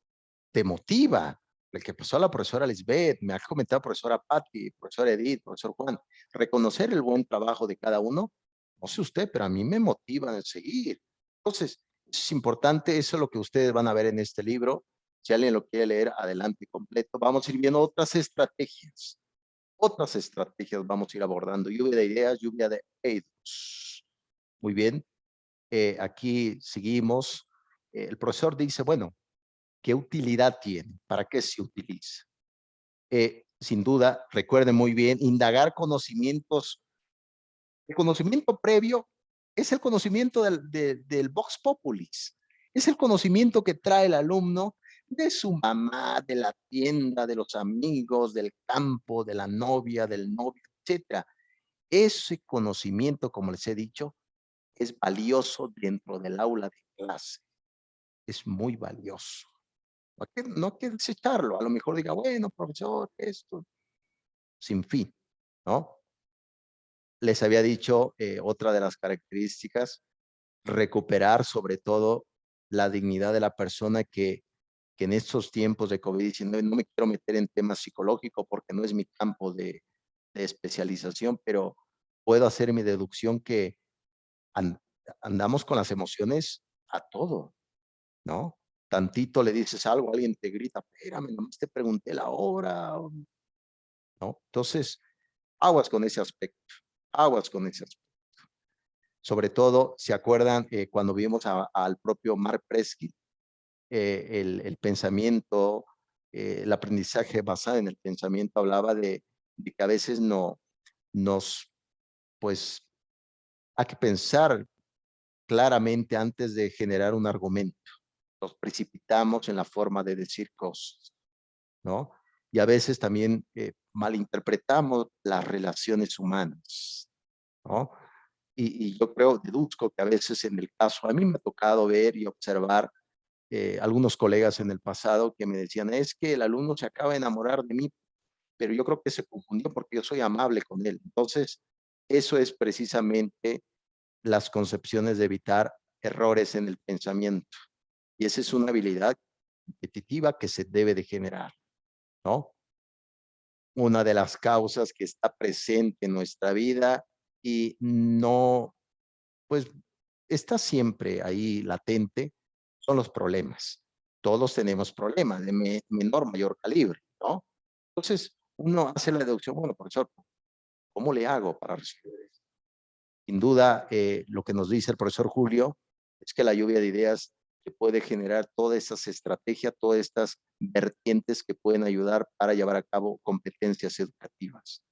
te motiva. El que pasó a la profesora Lisbeth, me ha comentado profesora Patti, profesora Edith, profesor Juan, reconocer el buen trabajo de cada uno, no sé usted, pero a mí me motiva a seguir. Entonces, es importante, eso es lo que ustedes van a ver en este libro. Si alguien lo quiere leer, adelante completo. Vamos a ir viendo otras estrategias vamos a ir abordando. Lluvia de ideas, lluvia de eidos. Muy bien, aquí seguimos. El profesor dice, bueno, ¿qué utilidad tiene? ¿Para qué se utiliza? Sin duda, recuerden muy bien, indagar conocimientos. El conocimiento previo es el conocimiento del Vox Populis. Es el conocimiento que trae el alumno de su mamá, de la tienda, de los amigos, del campo, de la novia, del novio, etc. Ese conocimiento, como les he dicho, es valioso dentro del aula de clase. Es muy valioso. No hay que desecharlo. A lo mejor diga, bueno, profesor, esto, sin fin, ¿no? Les había dicho otra de las características, recuperar sobre todo la dignidad de la persona que en estos tiempos de COVID-19, no me quiero meter en temas psicológicos porque no es mi campo de especialización, pero puedo hacer mi deducción que andamos con las emociones a todo, ¿no? Tantito le dices algo, alguien te grita, espérame, nomás te pregunté la hora, ¿no? Entonces, aguas con ese aspecto, aguas con ese aspecto. Sobre todo, ¿se acuerdan cuando vimos al propio Mark Presky? El pensamiento, el aprendizaje basado en el pensamiento hablaba de que a veces pues, hay que pensar claramente antes de generar un argumento. Nos precipitamos en la forma de decir cosas, ¿no? Y a veces también malinterpretamos las relaciones humanas, ¿no? Y yo deduzco que a veces en el caso, a mí me ha tocado ver y observar algunos colegas en el pasado que me decían, es que el alumno se acaba de enamorar de mí, pero yo creo que se confundió porque yo soy amable con él. Entonces, eso es precisamente las concepciones de evitar errores en el pensamiento. Y esa es una habilidad competitiva que se debe de generar, ¿no? Una de las causas que está presente en nuestra vida y no, pues, está siempre ahí latente, son los problemas. Todos tenemos problemas de menor, mayor calibre, ¿no? Entonces, uno hace la deducción, bueno, profesor, ¿cómo le hago para resolver esto? Sin duda, lo que nos dice el profesor Julio es que la lluvia de ideas que puede generar todas estas estrategias, todas estas vertientes que pueden ayudar para llevar a cabo competencias educativas.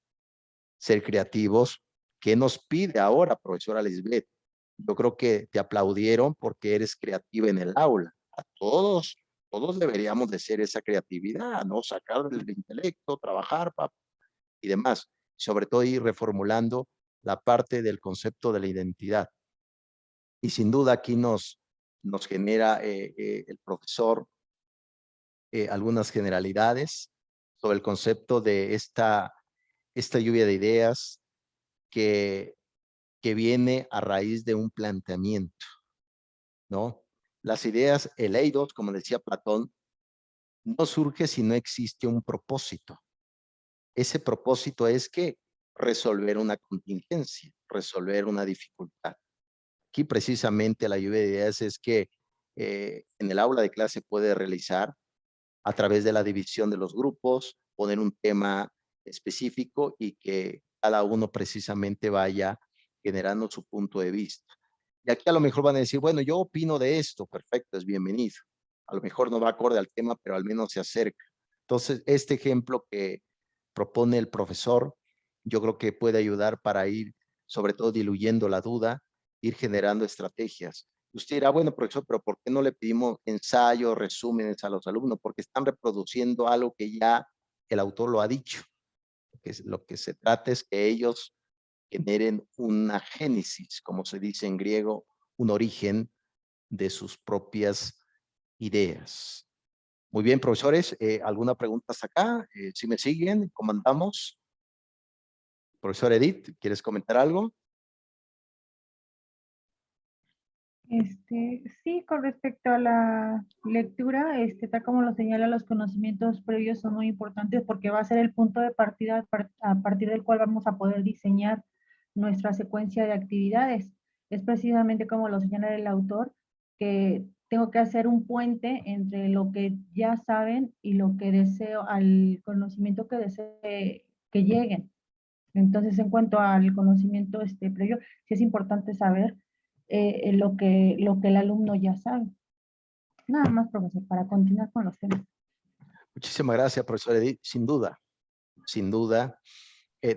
Ser creativos. ¿Qué nos pide ahora, profesora Lisbeth? Yo creo que te aplaudieron porque eres creativa en el aula. A todos deberíamos de ser esa creatividad, ¿no? Sacar del intelecto, trabajar y demás. Sobre todo ir reformulando la parte del concepto de la identidad. Y sin duda aquí nos genera el profesor algunas generalidades sobre el concepto de esta lluvia de ideas que viene a raíz de un planteamiento, ¿no? Las ideas, el eidos, como decía Platón, no surge si no existe un propósito. Ese propósito es que resolver una contingencia, resolver una dificultad. Aquí precisamente la lluvia de ideas es que en el aula de clase puede realizar a través de la división de los grupos, poner un tema específico y que cada uno precisamente vaya generando su punto de vista. Y aquí a lo mejor van a decir, bueno, yo opino de esto, perfecto, es bienvenido. A lo mejor no va acorde al tema, pero al menos se acerca. Entonces, este ejemplo que propone el profesor, yo creo que puede ayudar para ir, sobre todo, diluyendo la duda, ir generando estrategias. Usted dirá, bueno, profesor, pero ¿por qué no le pedimos ensayos, resúmenes a los alumnos? Porque están reproduciendo algo que ya el autor lo ha dicho. Lo que se trata es que ellos generen una génesis, como se dice en griego, un origen de sus propias ideas. Muy bien, profesores, ¿alguna pregunta hasta acá? ¿Sí me siguen? ¿Cómo andamos? Profesor Edith, ¿quieres comentar algo? Sí, con respecto a la lectura, tal como lo señala, los conocimientos previos son muy importantes porque va a ser el punto de partida a partir del cual vamos a poder diseñar nuestra secuencia de actividades. Es precisamente como lo señala el autor, que tengo que hacer un puente entre lo que ya saben y lo que deseo, al conocimiento que desee que lleguen. Entonces, en cuanto al conocimiento previo, sí es importante saber lo que el alumno ya sabe. Nada más, profesor, para continuar con los temas. Muchísimas gracias, profesor Edith. Sin duda, sin duda.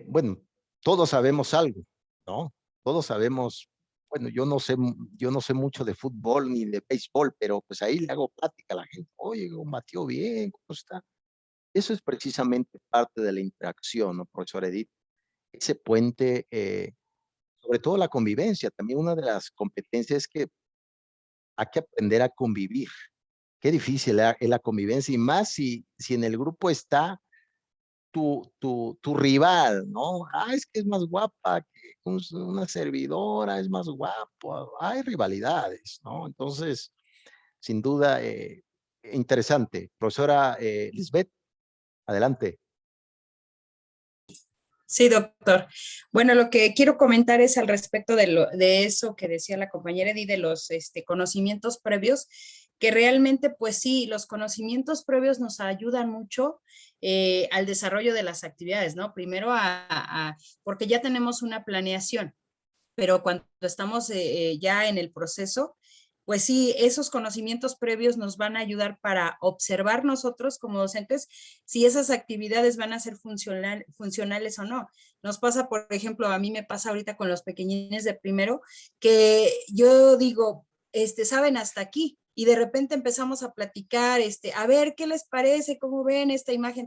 Bueno, todos sabemos algo, ¿no? Todos sabemos, bueno, yo no sé mucho de fútbol ni de béisbol, pero pues ahí le hago plática a la gente. Oye, batió bien, ¿cómo está? Eso es precisamente parte de la interacción, ¿no, profesor Edith? Ese puente, sobre todo la convivencia, también una de las competencias es que hay que aprender a convivir. Qué difícil es la convivencia y más si en el grupo está tu rival, ¿no? Ah, es que es más guapa que una servidora, es más guapo. Hay rivalidades, ¿no? Entonces, sin duda, interesante. Profesora Lisbeth, adelante. Sí, doctor. Bueno, lo que quiero comentar es al respecto de eso que decía la compañera Edith, de los conocimientos previos, que realmente, pues sí, los conocimientos previos nos ayudan mucho al desarrollo de las actividades, ¿no? Primero, porque ya tenemos una planeación, pero cuando estamos ya en el proceso, pues sí, esos conocimientos previos nos van a ayudar para observar nosotros como docentes si esas actividades van a ser funcionales o no. Nos pasa, por ejemplo, a mí me pasa ahorita con los pequeñines de primero, que yo digo, saben hasta aquí, y de repente empezamos a platicar, a ver qué les parece, cómo ven esta imagen,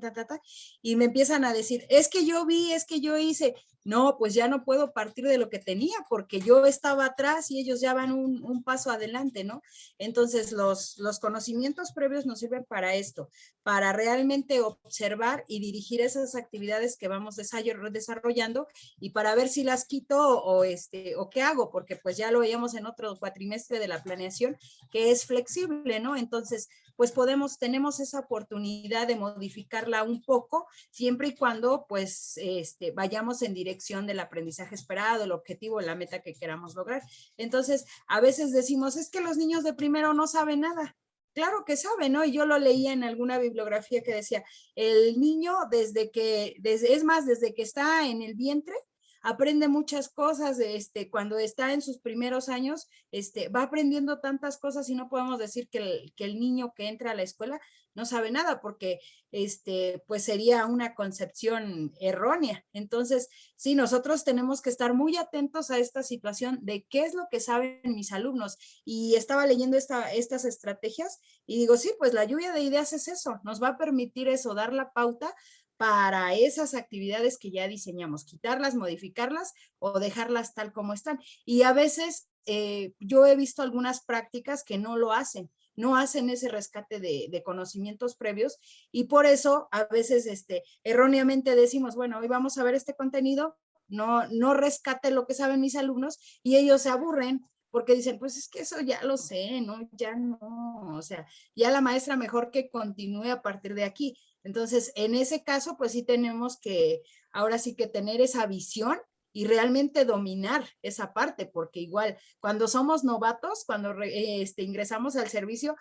y me empiezan a decir, es que yo vi, es que yo hice, no, pues ya no puedo partir de lo que tenía porque yo estaba atrás y ellos ya van un paso adelante, ¿no? Entonces, los conocimientos previos nos sirven para esto, para realmente observar y dirigir esas actividades que vamos desarrollando y para ver si las quito o qué hago, porque pues ya lo veíamos en otro cuatrimestre de la planeación, que es flexible, ¿no? Entonces, pues tenemos esa oportunidad de modificarla un poco, siempre y cuando pues vayamos en dirección del aprendizaje esperado, el objetivo, la meta que queramos lograr. Entonces, a veces decimos, es que los niños de primero no saben nada. Claro que saben, ¿no? Y yo lo leía en alguna bibliografía que decía, el niño desde que está en el vientre, aprende muchas cosas, cuando está en sus primeros años, va aprendiendo tantas cosas y no podemos decir que el niño que entra a la escuela no sabe nada, porque pues sería una concepción errónea. Entonces, sí, nosotros tenemos que estar muy atentos a esta situación de qué es lo que saben mis alumnos. Y estaba leyendo estas estrategias y digo, sí, pues la lluvia de ideas es eso, nos va a permitir eso, dar la pauta para esas actividades que ya diseñamos, quitarlas, modificarlas o dejarlas tal como están. Y a veces yo he visto algunas prácticas que no lo hacen, no hacen ese rescate de conocimientos previos y por eso a veces erróneamente decimos, bueno, hoy vamos a ver este contenido, no rescate lo que saben mis alumnos y ellos se aburren porque dicen, pues es que eso ya lo sé, ¿no? Ya no, o sea, ya la maestra mejor que continúe a partir de aquí. Entonces, en ese caso, pues sí tenemos que, ahora sí que tener esa visión y realmente dominar esa parte, porque igual cuando somos novatos, cuando ingresamos al servicio,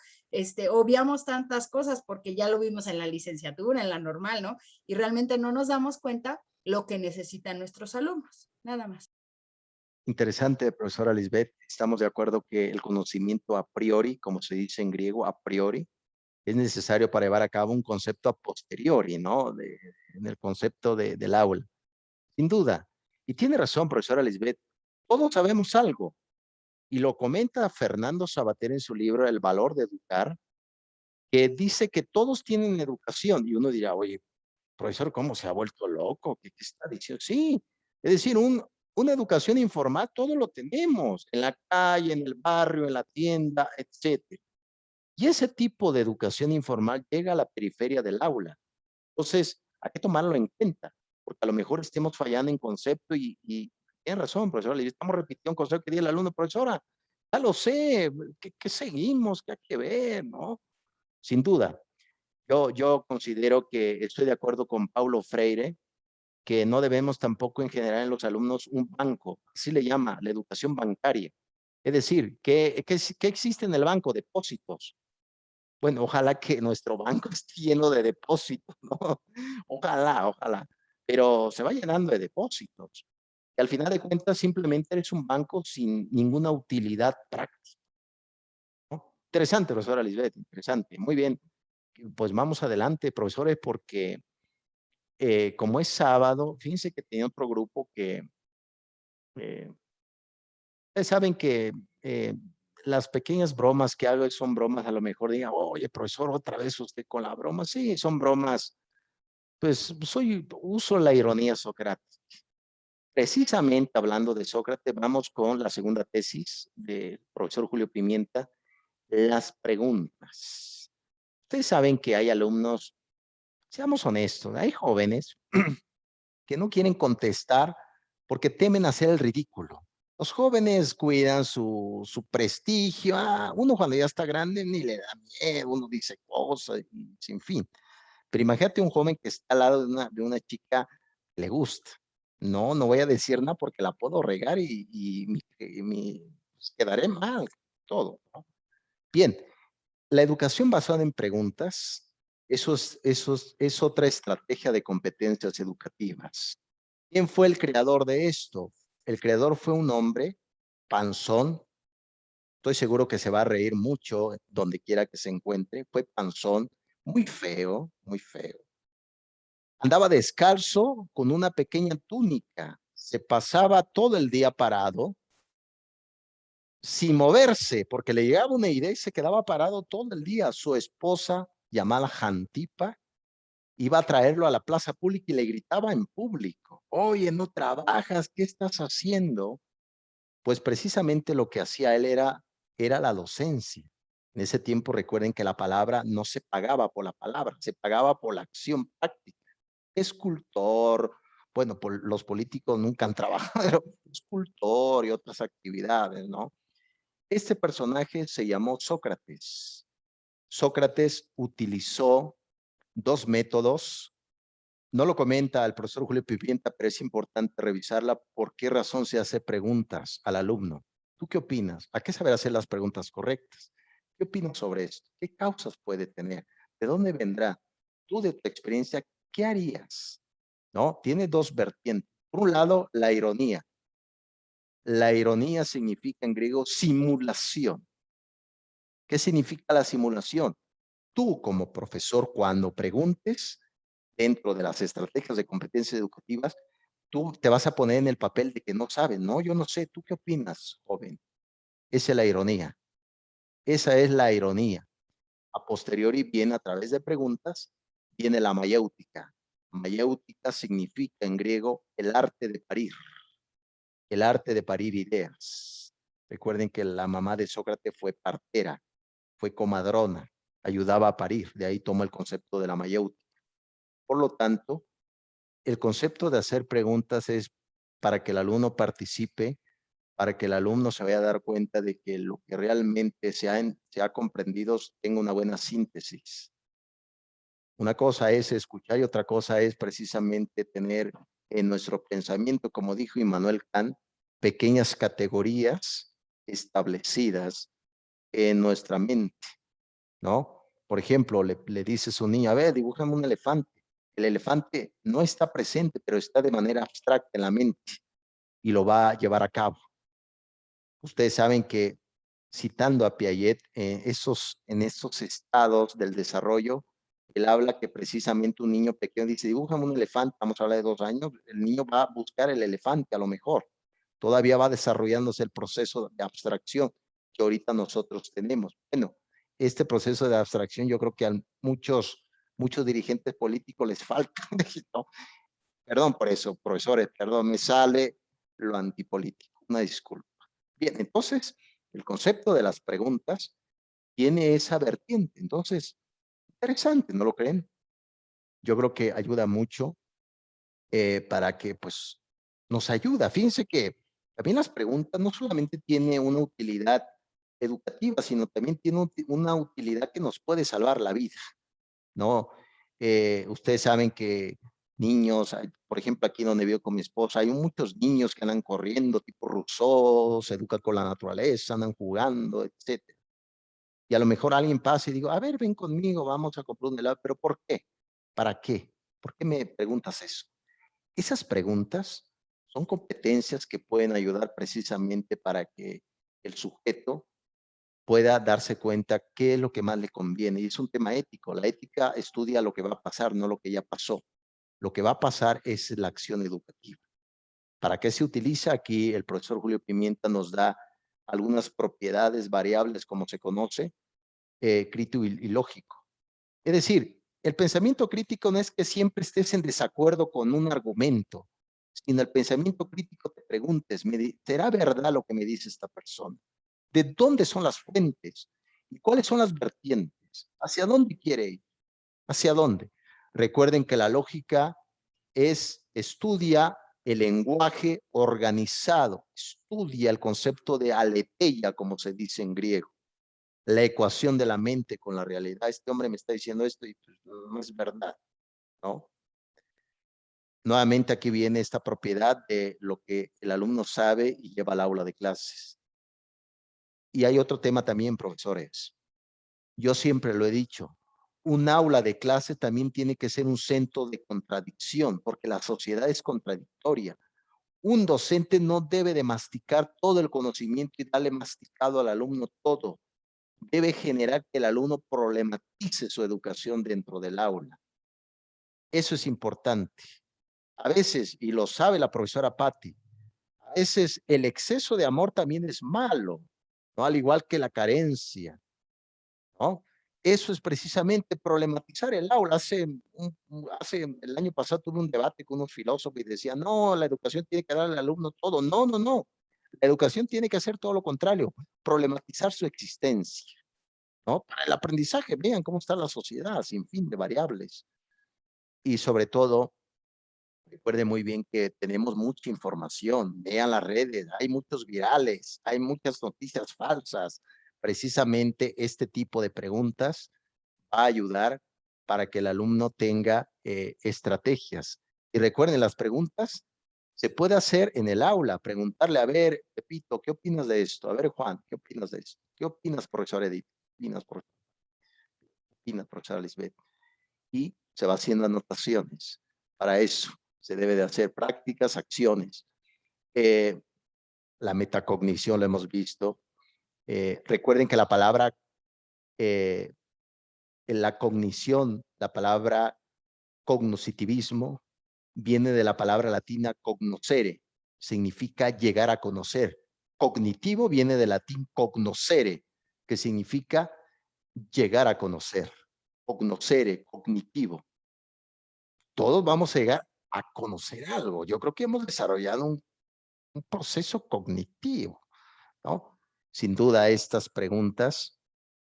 obviamos tantas cosas porque ya lo vimos en la licenciatura, en la normal, ¿no? Y realmente no nos damos cuenta lo que necesitan nuestros alumnos, nada más. Interesante, profesora Lisbeth. Estamos de acuerdo que el conocimiento a priori, como se dice en griego, a priori, es necesario para llevar a cabo un concepto a posteriori, ¿no? En el concepto del aula. Sin duda. Y tiene razón, profesora Lisbeth. Todos sabemos algo. Y lo comenta Fernando Sabater en su libro El valor de educar, que dice que todos tienen educación. Y uno dirá, oye, profesor, ¿cómo se ha vuelto loco? ¿Qué está diciendo? Sí, es decir, una educación informal, todo lo tenemos, en la calle, en el barrio, en la tienda, etcétera. Y ese tipo de educación informal llega a la periferia del aula. Entonces, hay que tomarlo en cuenta, porque a lo mejor estemos fallando en concepto y tiene razón, profesora, le estamos repitiendo un concepto que dice el alumno, profesora, ya lo sé, ¿qué seguimos? ¿Qué hay que ver? ¿No? Sin duda. Yo considero que estoy de acuerdo con Paulo Freire, que no debemos tampoco en general en los alumnos un banco, así le llama, la educación bancaria. Es decir, ¿qué existe en el banco? Depósitos. Bueno, ojalá que nuestro banco esté lleno de depósitos, ¿no? Ojalá, pero se va llenando de depósitos. Y al final de cuentas simplemente eres un banco sin ninguna utilidad práctica, ¿no? Interesante, profesora Lisbeth, interesante. Muy bien. Pues vamos adelante, profesores, porque como es sábado, fíjense que tenía otro grupo que ustedes saben que las pequeñas bromas que hago son bromas, a lo mejor digan, oye, profesor, otra vez usted con la broma. Sí, son bromas. Pues uso la ironía socrática. Precisamente hablando de Sócrates, vamos con la segunda tesis del profesor Julio Pimienta, las preguntas. Ustedes saben que hay alumnos, seamos honestos, hay jóvenes que no quieren contestar porque temen hacer el ridículo. Los jóvenes cuidan su prestigio. Uno cuando ya está grande ni le da miedo, uno dice cosas, y, sin fin. Pero imagínate un joven que está al lado de una chica que le gusta. No voy a decir nada porque la puedo regar pues, quedaré mal, todo, ¿no? Bien, la educación basada en preguntas, eso es otra estrategia de competencias educativas. ¿Quién fue el creador de esto? El creador fue un hombre panzón. Estoy seguro que se va a reír mucho donde quiera que se encuentre. Fue panzón, muy feo, muy feo. Andaba descalzo con una pequeña túnica. Se pasaba todo el día parado, sin moverse, porque le llegaba una idea y se quedaba parado todo el día. Su esposa, llamada Jantipa, iba a traerlo a la plaza pública y le gritaba en público, oye, no trabajas, ¿qué estás haciendo? Pues precisamente lo que hacía él era la docencia. En ese tiempo recuerden que la palabra no se pagaba por la palabra, se pagaba por la acción práctica. Escultor, bueno, los políticos nunca han trabajado, pero escultor y otras actividades, ¿no? Este personaje se llamó Sócrates. Sócrates utilizó dos métodos. No lo comenta el profesor Julio Pimienta, pero es importante revisarla por qué razón se hace preguntas al alumno. ¿Tú qué opinas? ¿A qué saber hacer las preguntas correctas? ¿Qué opinas sobre esto? ¿Qué causas puede tener? ¿De dónde vendrá? Tú de tu experiencia, ¿qué harías? ¿No? Tiene dos vertientes. Por un lado, la ironía. La ironía significa en griego simulación. ¿Qué significa la simulación? Tú como profesor, cuando preguntes dentro de las estrategias de competencias educativas, tú te vas a poner en el papel de que no sabes, no, yo no sé, ¿tú qué opinas, joven? Esa es la ironía. Esa es la ironía. A posteriori viene a través de preguntas, viene la mayéutica. Mayéutica significa en griego el arte de parir ideas. Recuerden que la mamá de Sócrates fue partera, fue comadrona, ayudaba a parir, de ahí toma el concepto de la mayéutica. Por lo tanto, el concepto de hacer preguntas es para que el alumno participe, para que el alumno se vaya a dar cuenta de que lo que realmente se ha comprendido tenga una buena síntesis. Una cosa es escuchar y otra cosa es precisamente tener en nuestro pensamiento, como dijo Immanuel Kant, pequeñas categorías establecidas en nuestra mente, ¿no? Por ejemplo, le dices a un niño, a ver, dibújame un elefante. El elefante no está presente, pero está de manera abstracta en la mente y lo va a llevar a cabo. Ustedes saben que, citando a Piaget, en esos estados del desarrollo, él habla que precisamente un niño pequeño dice, dibújame un elefante, vamos a hablar de 2 años, el niño va a buscar el elefante a lo mejor. Todavía va desarrollándose el proceso de abstracción que ahorita nosotros tenemos. Bueno, este proceso de abstracción yo creo que a muchos dirigentes políticos les falta, ¿no? Perdón por eso, profesores, perdón, me sale lo antipolítico, una disculpa. Bien, entonces, el concepto de las preguntas tiene esa vertiente. Entonces, interesante, ¿no lo creen? Yo creo que ayuda mucho para que, pues, nos ayuda. Fíjense que también las preguntas no solamente tienen una utilidad educativa, sino también tiene una utilidad que nos puede salvar la vida, ¿no? Ustedes saben que niños, por ejemplo, aquí donde vivo con mi esposa, hay muchos niños que andan corriendo, tipo Rousseau, se educan con la naturaleza, andan jugando, etcétera. Y a lo mejor alguien pasa y digo, a ver, ven conmigo, vamos a comprar un helado, pero ¿por qué? ¿Para qué? ¿Por qué me preguntas eso? Esas preguntas son competencias que pueden ayudar precisamente para que el sujeto pueda darse cuenta qué es lo que más le conviene. Y es un tema ético. La ética estudia lo que va a pasar, no lo que ya pasó. Lo que va a pasar es la acción educativa. ¿Para qué se utiliza? Aquí el profesor Julio Pimienta nos da algunas propiedades variables, como se conoce, crítico y lógico. Es decir, el pensamiento crítico no es que siempre estés en desacuerdo con un argumento, sino el pensamiento crítico te preguntes, ¿será verdad lo que me dice esta persona? ¿De dónde son las fuentes? ¿Y cuáles son las vertientes? ¿Hacia dónde quiere ir? ¿Hacia dónde? Recuerden que la lógica estudia el lenguaje organizado, estudia el concepto de aletheia, como se dice en griego, la ecuación de la mente con la realidad. Este hombre me está diciendo esto y pues, no es verdad, ¿no? Nuevamente aquí viene esta propiedad de lo que el alumno sabe y lleva al aula de clases. Y hay otro tema también, profesores. Yo siempre lo he dicho, un aula de clase también tiene que ser un centro de contradicción, porque la sociedad es contradictoria. Un docente no debe de masticar todo el conocimiento y darle masticado al alumno todo. Debe generar que el alumno problematice su educación dentro del aula. Eso es importante. A veces, y lo sabe la profesora Patti, a veces el exceso de amor también es malo, ¿no? Al igual que la carencia, ¿no? eso es precisamente problematizar el aula. Hace el año pasado tuve un debate con unos filósofos y decían, no, la educación tiene que darle al alumno todo. No, no, no. La educación tiene que hacer todo lo contrario, problematizar su existencia, ¿no? Para el aprendizaje, vean cómo está la sociedad, sin fin de variables. Y sobre todo, recuerde muy bien que tenemos mucha información, vean las redes, hay muchos virales, hay muchas noticias falsas. Precisamente este tipo de preguntas va a ayudar para que el alumno tenga estrategias. Y recuerden, las preguntas se puede hacer en el aula, preguntarle, a ver, Pepito, ¿qué opinas de esto? A ver, Juan, ¿qué opinas de esto? ¿Qué opinas, profesor Edith? ¿Qué opinas, profesora Lisbeth? Y se va haciendo anotaciones. Para eso se debe de hacer prácticas, acciones. La metacognición lo hemos visto. Recuerden que la palabra, en la cognición, la palabra cognoscitivismo viene de la palabra latina cognoscere, significa llegar a conocer. Cognitivo viene del latín cognoscere, que significa llegar a conocer. Cognoscere, cognitivo. Todos vamos a llegar a conocer algo. Yo creo que hemos desarrollado un proceso cognitivo, ¿no? Sin duda estas preguntas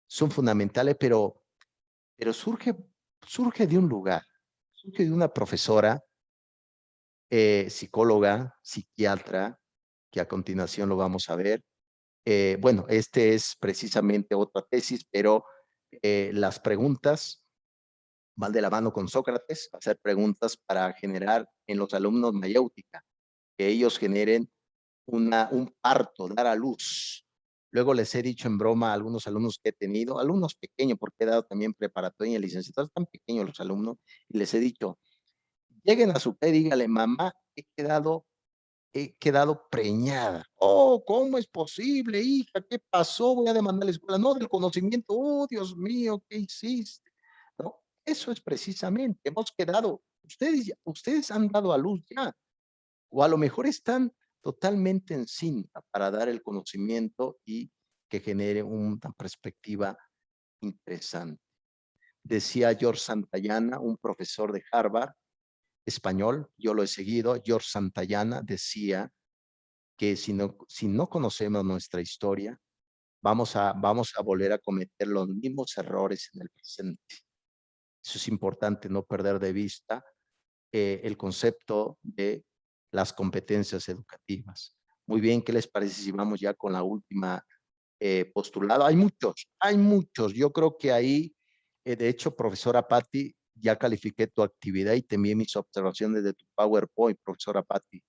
son fundamentales, pero surge de un lugar, surge de una profesora, psicóloga, psiquiatra, que a continuación lo vamos a ver. Bueno, este es precisamente otra tesis, pero las preguntas van de la mano con Sócrates, hacer preguntas para generar en los alumnos mayéutica, que ellos generen un parto, dar a luz. Luego les he dicho en broma a algunos alumnos que he tenido, alumnos pequeños, porque he dado también preparatoria y licenciatura, tan pequeños los alumnos, y les he dicho, lleguen a su casa y díganle, mamá, he quedado preñada. Oh, ¿cómo es posible, hija? ¿Qué pasó? Voy a demandar a la escuela. No, del conocimiento. Oh, Dios mío, ¿qué hiciste? ¿No? Eso es precisamente, hemos quedado, ustedes han dado a luz ya, o a lo mejor están totalmente en cinta para dar el conocimiento y que genere una perspectiva interesante. Decía George Santayana, un profesor de Harvard, español, yo lo he seguido. George Santayana decía que si no conocemos nuestra historia, vamos a volver a cometer los mismos errores en el presente. Eso es importante, no perder de vista el concepto de las competencias educativas. Muy bien, ¿qué les parece si vamos ya con la última postulado? Hay muchos. Yo creo que ahí, de hecho, profesora Patti, ya califiqué tu actividad y te envié mis observaciones de tu PowerPoint, profesora Patti.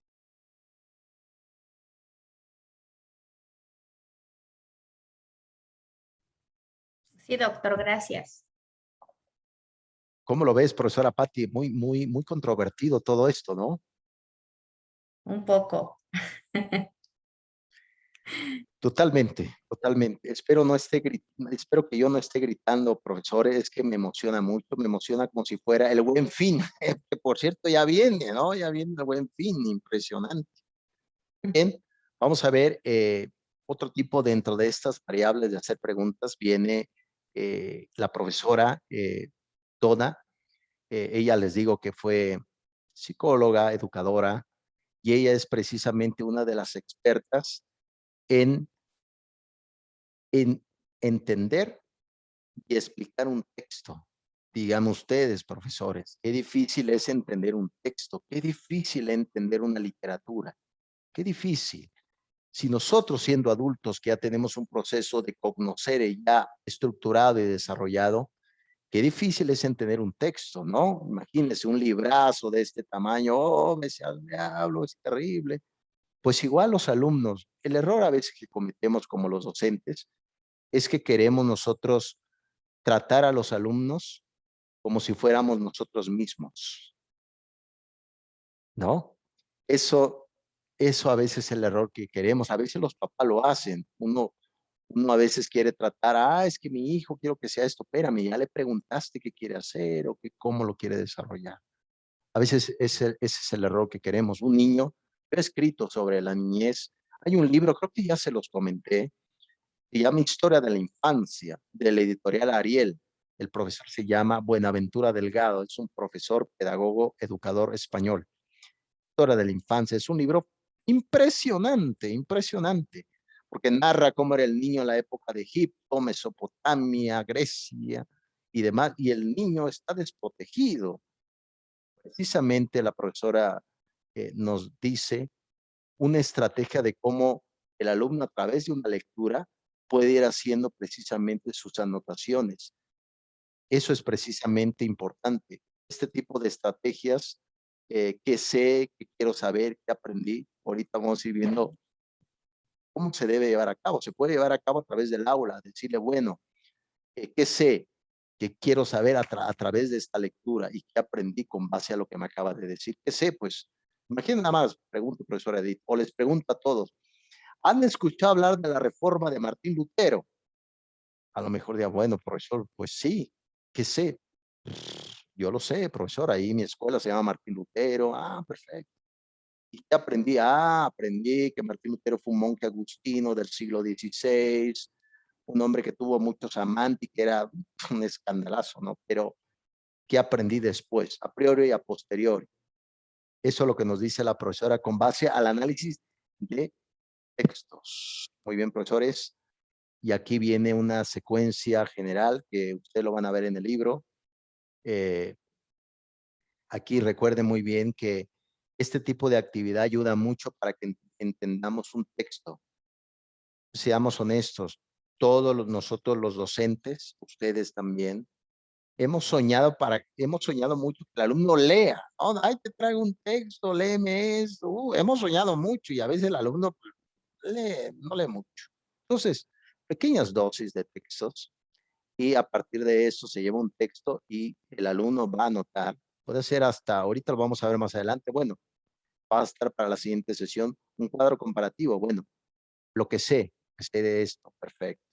Sí, doctor, gracias. ¿Cómo lo ves, profesora Patti? Muy controvertido todo esto, ¿no? Un poco. Totalmente. Espero que yo no esté gritando, profesores, es que me emociona mucho, me emociona como si fuera el Buen Fin, que por cierto ya viene, ¿no? Ya viene el Buen Fin, impresionante. Bien, vamos a ver otro tipo dentro de estas variables de hacer preguntas. Viene la profesora Donna. Ella les digo que fue psicóloga, educadora, y ella es precisamente una de las expertas en entender y explicar un texto. Digan ustedes, profesores, qué difícil es entender un texto, qué difícil es entender una literatura, qué difícil. Si nosotros siendo adultos que ya tenemos un proceso de conocer ya estructurado y desarrollado, qué difícil es entender un texto, ¿no? Imagínense un librazo de este tamaño, oh, me sea el diablo, es terrible. Pues igual los alumnos, el error a veces que cometemos como los docentes es que queremos nosotros tratar a los alumnos como si fuéramos nosotros mismos, ¿no? Eso a veces es el error que queremos. A veces los papás lo hacen. Uno a veces quiere tratar, es que mi hijo quiero que sea esto. Espérame, ya le preguntaste qué quiere hacer o cómo lo quiere desarrollar. A veces ese es el error que queremos. Un niño, he escrito sobre la niñez. Hay un libro, creo que ya se los comenté, se llama Historia de la Infancia, de la editorial Ariel. El profesor se llama Buenaventura Delgado, es un profesor, pedagogo, educador español. Historia de la infancia, es un libro impresionante, impresionante, porque narra cómo era el niño en la época de Egipto, Mesopotamia, Grecia y demás, y el niño está desprotegido. Precisamente la profesora nos dice una estrategia de cómo el alumno a través de una lectura puede ir haciendo precisamente sus anotaciones. Eso es precisamente importante. Este tipo de estrategias que sé, que quiero saber, que aprendí, ahorita vamos a ir viendo cómo se debe llevar a cabo. Se puede llevar a cabo a través del aula, decirle, bueno, ¿qué sé? ¿Qué quiero saber a través de esta lectura y qué aprendí con base a lo que me acaba de decir? ¿Qué sé? Pues, imaginen nada más, pregunto, profesora Edith, o les pregunto a todos, ¿han escuchado hablar de la reforma de Martín Lutero? A lo mejor diga, bueno, profesor, pues sí, ¿qué sé? Yo lo sé, profesor, ahí mi escuela se llama Martín Lutero. Ah, perfecto. ¿Y qué aprendí? Ah, aprendí que Martín Lutero fue un monje agustino del siglo XVI, un hombre que tuvo muchos amantes y que era un escandalazo, ¿no? Pero, ¿qué aprendí después? A priori y a posteriori. Eso es lo que nos dice la profesora con base al análisis de textos. Muy bien, profesores. Y aquí viene una secuencia general que ustedes lo van a ver en el libro. Aquí recuerden muy bien que este tipo de actividad ayuda mucho para que entendamos un texto. Seamos honestos, nosotros los docentes, ustedes también, hemos soñado mucho que el alumno lea. Oh, ay, te traigo un texto, léeme esto. Hemos soñado mucho y a veces el alumno no lee mucho. Entonces, pequeñas dosis de textos y a partir de eso se lleva un texto y el alumno va a anotar. Puede ser hasta, ahorita lo vamos a ver más adelante, bueno, va a estar para la siguiente sesión un cuadro comparativo. Bueno, lo que sé de esto, perfecto.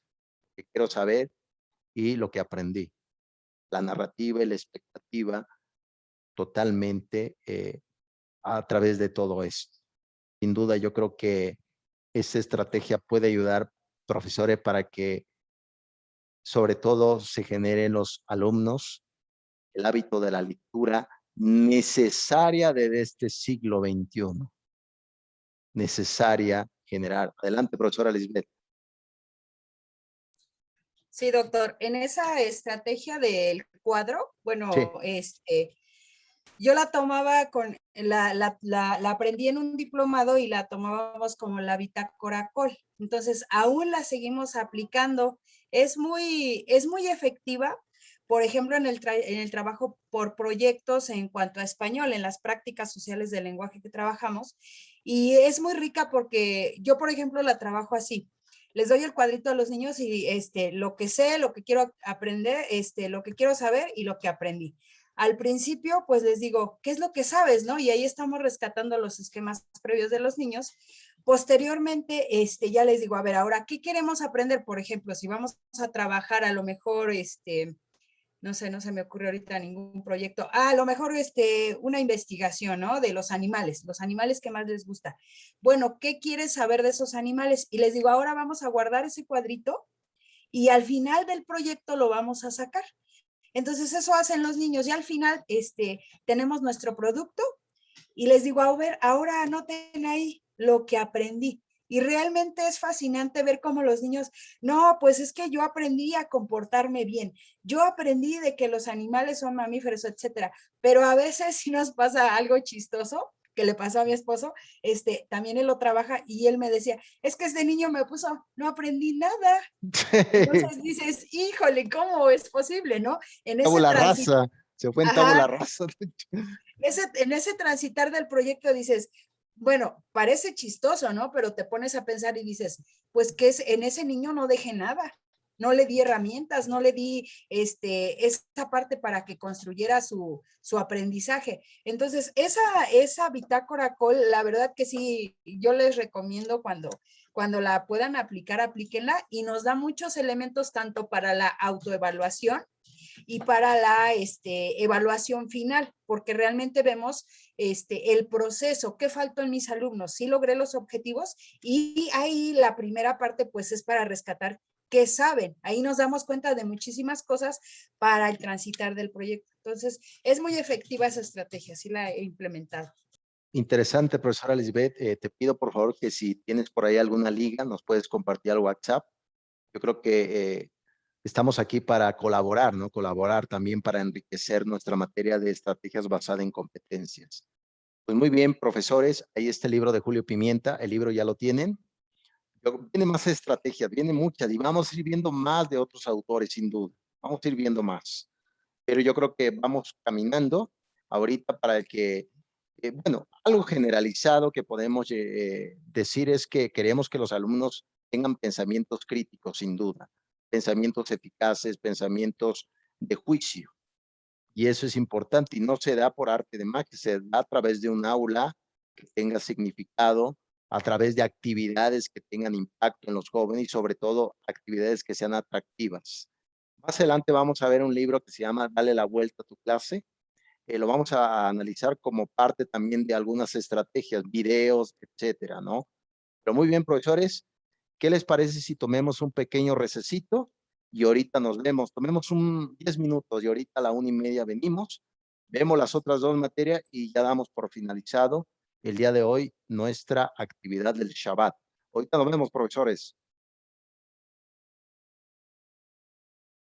Que quiero saber y lo que aprendí. La narrativa y la expectativa totalmente a través de todo esto. Sin duda, yo creo que esta estrategia puede ayudar, profesores, para que sobre todo se genere en los alumnos el hábito de la lectura necesaria desde este siglo XXI. Necesaria generar. Adelante, profesora Lisbeth. Sí, doctor. En esa estrategia del cuadro, bueno, Sí. yo la tomaba la aprendí en un diplomado y la tomábamos como la bitácora COL. Entonces, aún la seguimos aplicando. Es muy efectiva, por ejemplo, en el trabajo por proyectos en cuanto a español, en las prácticas sociales del lenguaje que trabajamos. Y es muy rica porque yo, por ejemplo, la trabajo así. Les doy el cuadrito a los niños y lo que sé, lo que quiero aprender, lo que quiero saber y lo que aprendí. Al principio, pues les digo, ¿qué es lo que sabes, no? Y ahí estamos rescatando los esquemas previos de los niños. Posteriormente, ya les digo, a ver, ahora, ¿qué queremos aprender? Por ejemplo, si vamos a trabajar a lo mejor, no sé, no se me ocurre ahorita ningún proyecto. A lo mejor una investigación, ¿no? De los animales que más les gusta. Bueno, ¿qué quieres saber de esos animales? Y les digo, ahora vamos a guardar ese cuadrito y al final del proyecto lo vamos a sacar. Entonces eso hacen los niños y al final tenemos nuestro producto y les digo, a ver, ahora anoten ahí lo que aprendí. Y realmente es fascinante ver cómo los niños, no, pues es que yo aprendí a comportarme bien, yo aprendí de que los animales son mamíferos, etcétera. Pero a veces sí nos pasa algo chistoso, que le pasó a mi esposo, también él lo trabaja y él me decía, es que este niño me puso, no aprendí nada. Entonces dices, híjole, ¿cómo es posible, no? En ese Tabula rasa, se fue en tabula rasa. en ese transitar del proyecto dices, bueno, parece chistoso, ¿no? Pero te pones a pensar y dices, pues que en ese niño no dejé nada, no le di herramientas, no le di esa parte para que construyera su aprendizaje. Entonces, esa bitácora COL, la verdad que sí, yo les recomiendo cuando la puedan aplicar, aplíquenla y nos da muchos elementos tanto para la autoevaluación y para la evaluación final, porque realmente vemos el proceso, qué faltó en mis alumnos, sí logré los objetivos y ahí la primera parte pues es para rescatar qué saben. Ahí nos damos cuenta de muchísimas cosas para el transitar del proyecto. Entonces, es muy efectiva esa estrategia, sí la he implementado. Interesante, profesora Lisbeth. Te pido, por favor, que si tienes por ahí alguna liga, nos puedes compartir al WhatsApp. Yo creo que estamos aquí para colaborar, ¿no? Colaborar también para enriquecer nuestra materia de estrategias basada en competencias. Pues muy bien, profesores, ahí está el libro de Julio Pimienta. El libro ya lo tienen. Viene más estrategias, viene muchas y vamos a ir viendo más de otros autores, sin duda. Vamos a ir viendo más. Pero yo creo que vamos caminando ahorita para el que, bueno, algo generalizado que podemos decir es que queremos que los alumnos tengan pensamientos críticos, sin duda, pensamientos eficaces, pensamientos de juicio. Y eso es importante y no se da por arte de magia, se da a través de un aula que tenga significado, a través de actividades que tengan impacto en los jóvenes y sobre todo actividades que sean atractivas. Más adelante vamos a ver un libro que se llama Dale la vuelta a tu clase. Lo vamos a analizar como parte también de algunas estrategias, videos, etcétera, ¿no? Pero muy bien, profesores, ¿qué les parece si tomemos un pequeño recesito y ahorita nos vemos? Tomemos un 10 minutos y ahorita a la 1:30 venimos, vemos las otras dos materias y ya damos por finalizado el día de hoy nuestra actividad del Shabbat. Ahorita nos vemos, profesores.